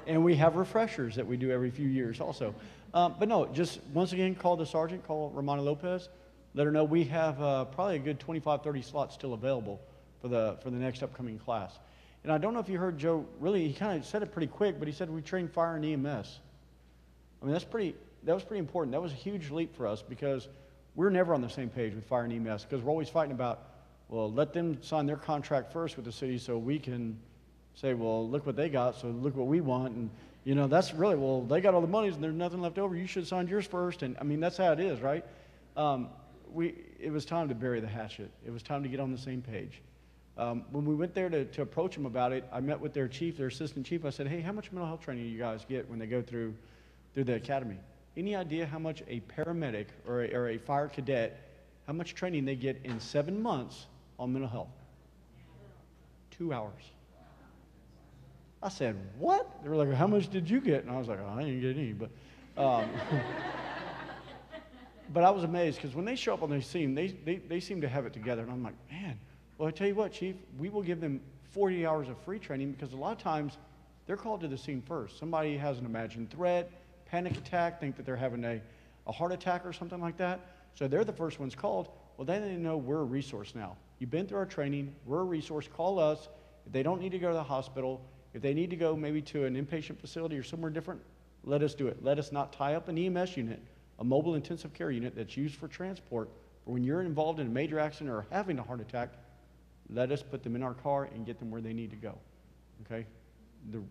And we have refreshers that we do every few years also. But no, just once again, call the sergeant, call Romana Lopez, let her know we have probably a good 25, 30 slots still available for the next upcoming class. And I don't know if you heard Joe, really, he kind of said it pretty quick, but he said we train fire and EMS. I mean, that was pretty important. That was a huge leap for us because we're never on the same page with fire and EMS because we're always fighting about, well, let them sign their contract first with the city so we can say, well, look what they got, so look what we want. And, you know, that's really, well, they got all the monies and there's nothing left over. You should have signed yours first. And, I mean, that's how it is, right? It was time to bury the hatchet. It was time to get on the same page. When we went there to approach them about it, I met with their chief, their assistant chief. I said, hey, how much mental health training do you guys get when they go through the academy? Any idea how much a paramedic or a fire cadet, how much training they get in 7 months on mental health? 2 hours. I said, what? They were like, how much did you get? And I was like, oh, I didn't get any. But, but I was amazed because when they show up on their scene, they seem to have it together. And I'm like, man, well, I tell you what, Chief, we will give them 40 hours of free training because a lot of times they're called to the scene first. Somebody has an imagined threat, panic attack, think that they're having a heart attack or something like that. So they're the first ones called. Well, then they know we're a resource now. You've been through our training. We're a resource. Call us. If they don't need to go to the hospital, if they need to go maybe to an inpatient facility or somewhere different, let us do it. Let us not tie up an EMS unit, a mobile intensive care unit that's used for transport. For when you're involved in a major accident or having a heart attack, let us put them in our car and get them where they need to go. Okay? The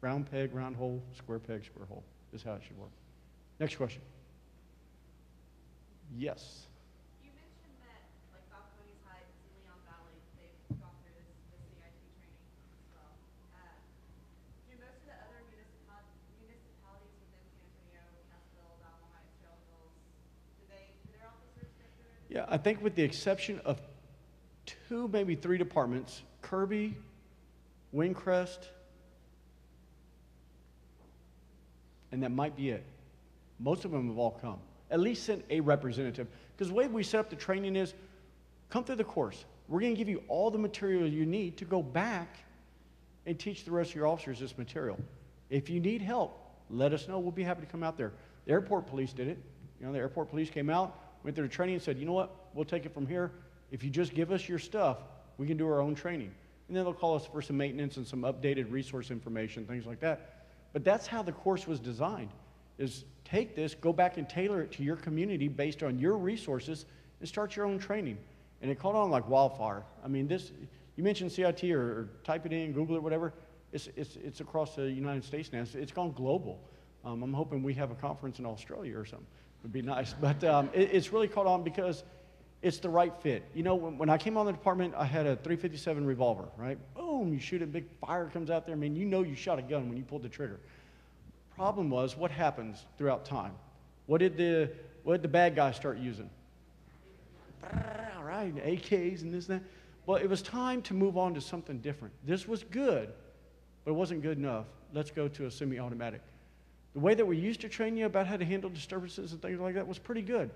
round peg, round hole, square peg, square hole is how it should work. Next question. Yes. You mentioned that like Balcones Heights and Leon Valley, they've gone through this CIT training as well. Do most of the other municipalities within San Antonio, Nashville, Alamo Heights, Trail Hills, do their officers go through it? Yeah, I think with the exception of 2, maybe 3 departments, Kirby, Windcrest, and that might be it. Most of them have all come. At least send a representative. Because the way we set up the training is, come through the course. We're going to give you all the material you need to go back and teach the rest of your officers this material. If you need help, let us know. We'll be happy to come out there. The airport police did it. You know, the airport police came out, went through the training and said, you know what, we'll take it from here. If you just give us your stuff, we can do our own training. And then they'll call us for some maintenance and some updated resource information, things like that. But that's how the course was designed, is take this, go back and tailor it to your community based on your resources and start your own training. And it caught on like wildfire. I mean, this, you mentioned CIT or type it in, Google it, whatever. It's across the United States now. It's gone global. I'm hoping we have a conference in Australia or something. It would be nice. But it's really caught on because it's the right fit. You know, when I came on the department, I had a .357 revolver, right? Boom, you shoot it, big fire comes out there. I mean, you know you shot a gun when you pulled the trigger. Problem was, what happens throughout time? What did the bad guys start using? Right, AKs and this and that. Well, it was time to move on to something different. This was good, but it wasn't good enough. Let's go to a semi-automatic. The way that we used to train you about how to handle disturbances and things like that was pretty good.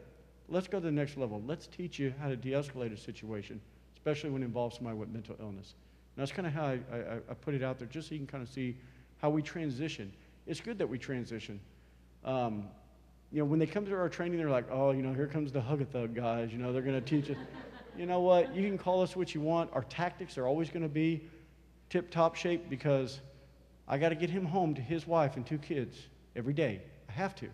Let's go to the next level. Let's teach you how to de-escalate a situation, especially when it involves somebody with mental illness. And that's kind of how I put it out there, just so you can kind of see how we transition. It's good that we transition. You know, when they come to our training, they're like, oh, you know, here comes the hug-a-thug guys. You know, they're going to teach us. You know what? You can call us what you want. Our tactics are always going to be tip-top shape because I got to get him home to his wife and 2 kids every day. I have to.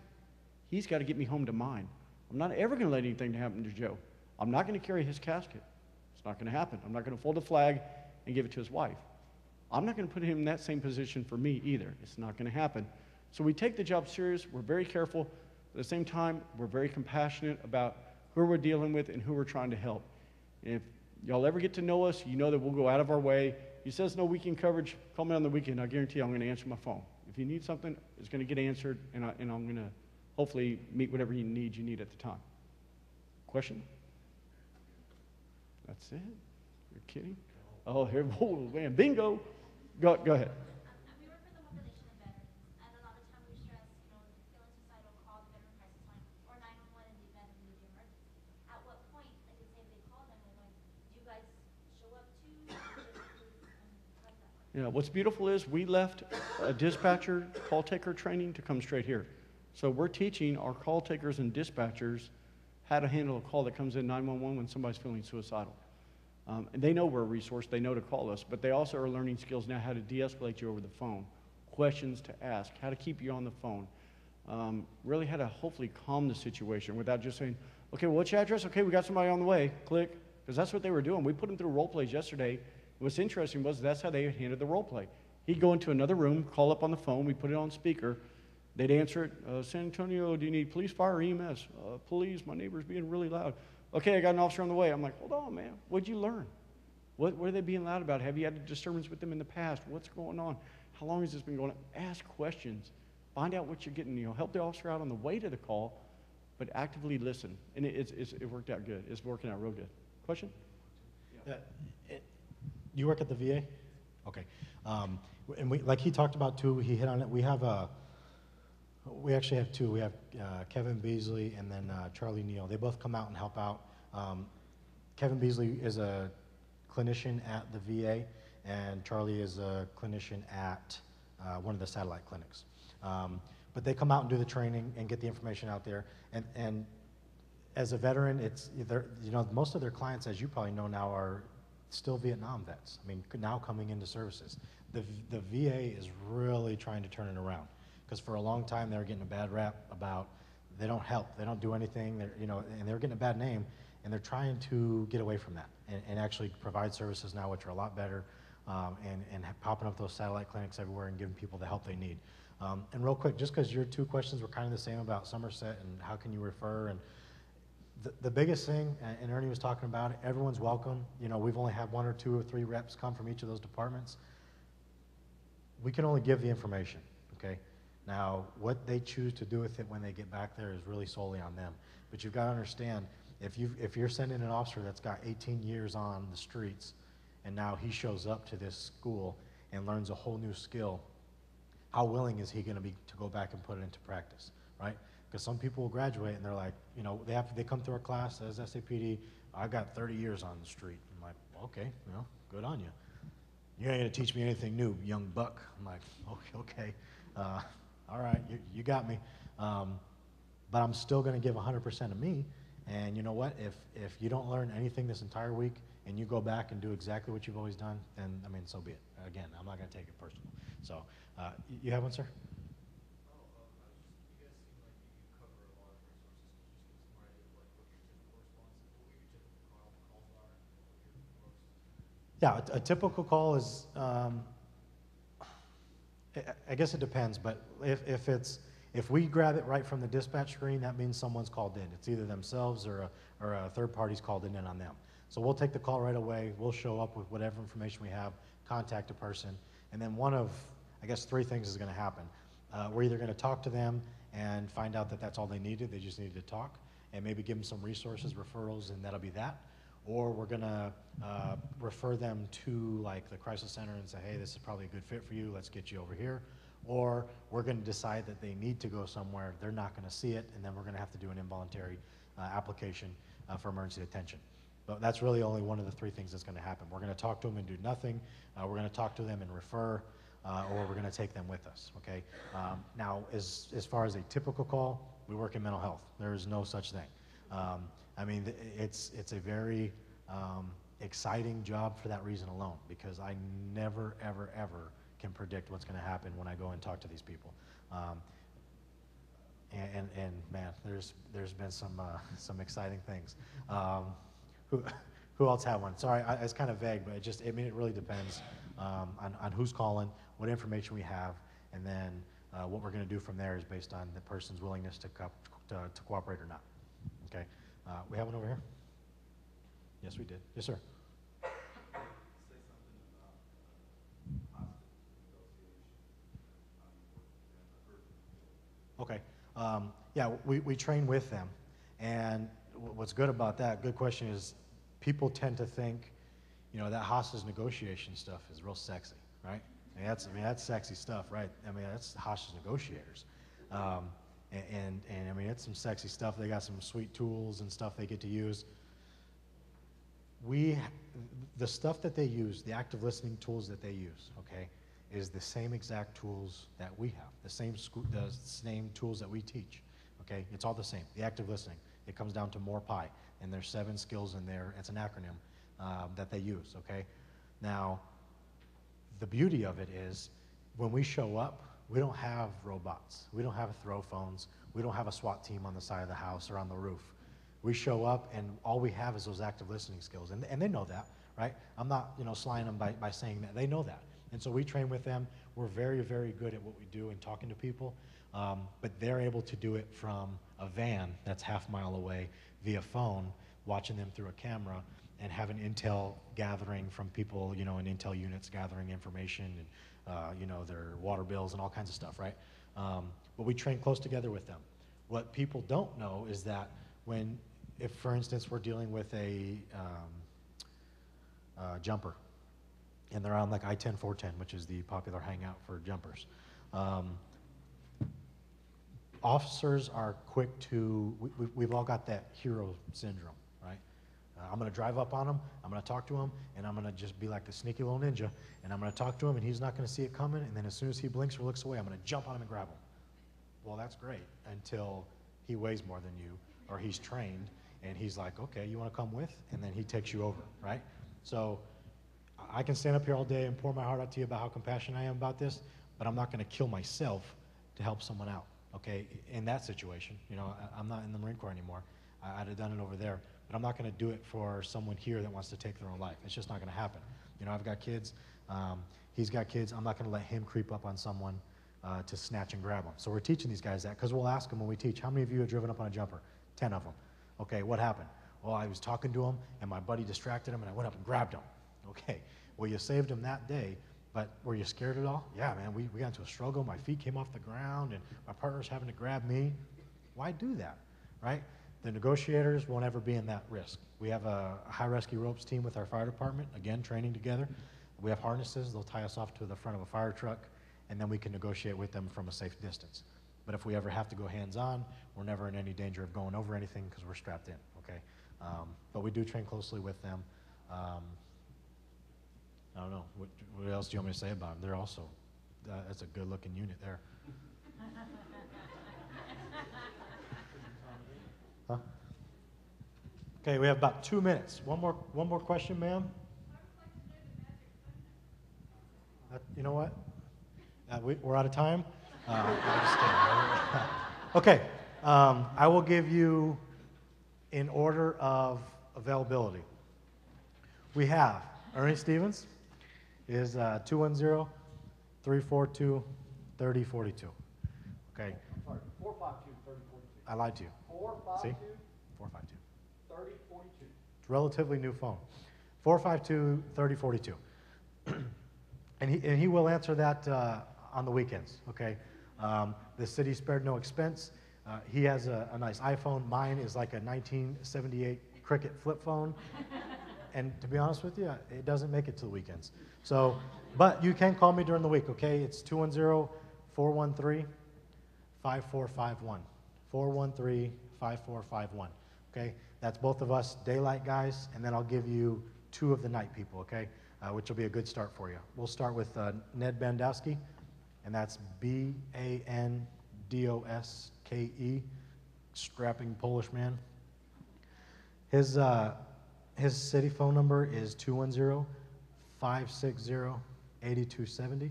He's got to get me home to mine. I'm not ever going to let anything happen to Joe. I'm not going to carry his casket. It's not going to happen. I'm not going to fold a flag and give it to his wife. I'm not going to put him in that same position for me either. It's not going to happen. So we take the job serious, we're very careful. At the same time, we're very compassionate about who we're dealing with and who we're trying to help. And if y'all ever get to know us, you know that we'll go out of our way. He says no weekend coverage, call me on the weekend. I guarantee you I'm going to answer my phone. If you need something, it's going to get answered, and I'm going to hopefully meet whatever you need at the time. Question? That's it? You're kidding? Oh, here, whoa, man, bingo. Go ahead. We work with the population of veterans, and a lot of time we stress, feeling suicidal, call the veteran crisis line or 911 in the event of a major emergency. At what point, like say if they call them, do you guys show up too? Yeah, what's beautiful is we left a dispatcher call taker training to come straight here. So we're teaching our call takers and dispatchers how to handle a call that comes in 911 when somebody's feeling suicidal. And they know we're a resource, they know to call us, but they also are learning skills now how to de-escalate you over the phone, questions to ask, how to keep you on the phone, really how to hopefully calm the situation without just saying, okay, well, what's your address? Okay, we got somebody on the way, click, because that's what they were doing. We put them through role plays yesterday. What's interesting was that's how they handled the role play. He'd go into another room, call up on the phone, we put it on speaker, they'd answer it, San Antonio, do you need police, fire, or EMS? Police, my neighbor's being really loud. Okay, I got an officer on the way. I'm like, hold on, man. What'd you learn? What are they being loud about? Have you had a disturbance with them in the past? What's going on? How long has this been going on? Ask questions. Find out what you're getting. Help the officer out on the way to the call, but actively listen. And it worked out good. It's working out real good. Question? You work at the VA? Okay. And like he talked about too, he hit on it. We actually have two. We have Kevin Beasley and then Charlie Neal. They both come out and help out. Kevin Beasley is a clinician at the VA, and Charlie is a clinician at one of the satellite clinics. But they come out and do the training and get the information out there. And as a veteran, most of their clients, as you probably know now, are still Vietnam vets. I mean, now coming into services. The VA is really trying to turn it around. Because for a long time they were getting a bad rap about they don't help, they don't do anything, and they're getting a bad name, and they're trying to get away from that and actually provide services now which are a lot better, and popping up those satellite clinics everywhere and giving people the help they need. And real quick, just because your two questions were kind of the same about Somerset and how can you refer, and the biggest thing, and Ernie was talking about it, everyone's welcome. We've only had 1 or 2 or 3 reps come from each of those departments. We can only give the information, okay? Now, what they choose to do with it when they get back there is really solely on them. But you've got to understand, if you're sending an officer that's got 18 years on the streets, and now he shows up to this school and learns a whole new skill, how willing is he going to be to go back and put it into practice, right? Because some people will graduate and they're like, they come through our class as SAPD, I got 30 years on the street. I'm like, okay, good on you. You ain't going to teach me anything new, young buck. I'm like, okay. All right, you got me. But I'm still going to give 100% of me. And you know what? If you don't learn anything this entire week and you go back and do exactly what you've always done, then, so be it. Again, I'm not going to take it personal. So, you have one, sir? Yeah, a typical call is, I guess it depends, but if we grab it right from the dispatch screen, that means someone's called in. It's either themselves or a third party's called in on them. So we'll take the call right away. We'll show up with whatever information we have, contact a person, and then one of, I guess, 3 things is going to happen. We're either going to talk to them and find out that that's all they needed. They just needed to talk, and maybe give them some resources, referrals, and that'll be that. Or we're going to refer them to like the crisis center and say, hey, this is probably a good fit for you, let's get you over here. Or we're going to decide that they need to go somewhere, they're not going to see it, and then we're going to have to do an involuntary application for emergency detention. But that's really only one of the 3 things that's going to happen. We're going to talk to them and do nothing, we're going to talk to them and refer, or we're going to take them with us, okay? Now, as far as a typical call, we work in mental health. There is no such thing. It's a very exciting job for that reason alone, because I never, ever, ever can predict what's going to happen when I go and talk to these people. And man, there's been some exciting things. Who else had one? Sorry, it's kind of vague, but it really depends on who's calling, what information we have, and then What we're going to do from there is based on the person's willingness to cooperate or not. Okay, we have one over here. Yes, we did. Yes, sir. Okay. Yeah, we train with them. And what's good about that, good question, is people tend to think, you know, that hostage negotiation stuff is real sexy, right? I mean, that's sexy stuff, right? I mean, that's hostage negotiators. And I mean, it's some sexy stuff. They got some sweet tools and stuff they get to use. The stuff that they use, the active listening tools that they use, okay, is the same exact tools that we have, the same tools that we teach, okay? It's all the same, the active listening. It comes down to more pi, and there's 7 skills in there. It's an acronym that they use, okay? Now, the beauty of it is when we show up, we don't have robots. We don't have throw phones. We don't have a SWAT team on the side of the house or on the roof. We show up, and all we have is those active listening skills, and they know that, right? I'm not, you know, slying them by saying that. They know that. And so we train with them. We're very, very good at what we do in talking to people, but they're able to do it from a van that's half mile away via phone, watching them through a camera, and having intel gathering from people, you know, in intel units gathering information and, you know, their water bills and all kinds of stuff, right? But we train close together with them. What people don't know is that if, for instance, we're dealing with a jumper, and they're on like I-10, 410, which is the popular hangout for jumpers. Officers are quick to, we've all got that hero syndrome, right? I'm going to drive up on him, I'm going to talk to him, and I'm going to just be like the sneaky little ninja, and I'm going to talk to him, and he's not going to see it coming, and then as soon as he blinks or looks away, I'm going to jump on him and grab him. Well, that's great until he weighs more than you, or he's trained, and he's like, okay, you want to come with? And then he takes you over, right? So I can stand up here all day and pour my heart out to you about how compassionate I am about this, but I'm not going to kill myself to help someone out, okay? In that situation, you know, I'm not in the Marine Corps anymore. I'd have done it over there, but I'm not going to do it for someone here that wants to take their own life. It's just not going to happen. You know, I've got kids. He's got kids. I'm not going to let him creep up on someone to snatch and grab them. So we're teaching these guys that, because we'll ask them when we teach, how many of you have driven up on a jumper? 10 of them. Okay, what happened? Well, I was talking to him, and my buddy distracted him, and I went up and grabbed him. Okay, well, you saved him that day, but were you scared at all? Yeah, man, we got into a struggle. My feet came off the ground, and my partner's having to grab me. Why do that, right? The negotiators won't ever be in that risk. We have a high rescue ropes team with our fire department, again, training together. We have harnesses. They'll tie us off to the front of a fire truck, and then we can negotiate with them from a safe distance. But if we ever have to go hands-on, we're never in any danger of going over anything because we're strapped in, okay? But we do train closely with them. I don't know, what else do you want me to say about them? They're also, that's a good-looking unit there. Huh? Okay, we have about 2 minutes. One more question, ma'am? You know what? We're out of time? I'm just kidding. Okay, I will give you in order of availability. We have Ernie Stevens is 210-342-3042. Okay. Sorry, 452-3042. I lied to you. 452. See? 452. 3042. It's a relatively new phone. 452-3042. And he will answer that on the weekends, okay? The city spared no expense. He has a nice iPhone. Mine is like a 1978 Cricket flip phone. And to be honest with you, it doesn't make it to the weekends. So, but you can call me during the week, okay? It's 210-413-5451. 413-5451, okay? That's both of us daylight guys, and then I'll give you 2 of the night people, okay? Which will be a good start for you. We'll start with Ned Bandowski, and that's Bandoske, strapping Polish man. His city phone number is 210-560-8270.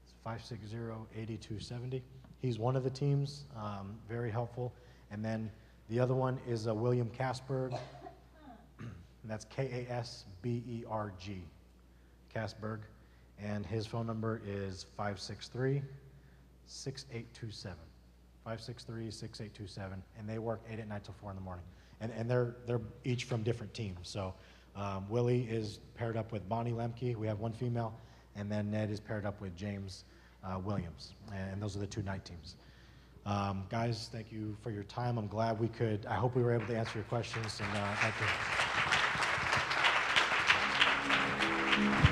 It's 560-8270. He's one of the teams, very helpful. And then the other one is William Kasberg. And that's Kasberg. Kasberg. And his phone number is 563-262-8270. 6827. 563-6827, and they work 8 at night till 4 in the morning. And they're each from different teams. So Willie is paired up with Bonnie Lemke. We have one female, and then Ned is paired up with James Williams, and those are the 2 night teams. Guys, thank you for your time. I'm glad we could. I hope we were able to answer your questions, and thank you.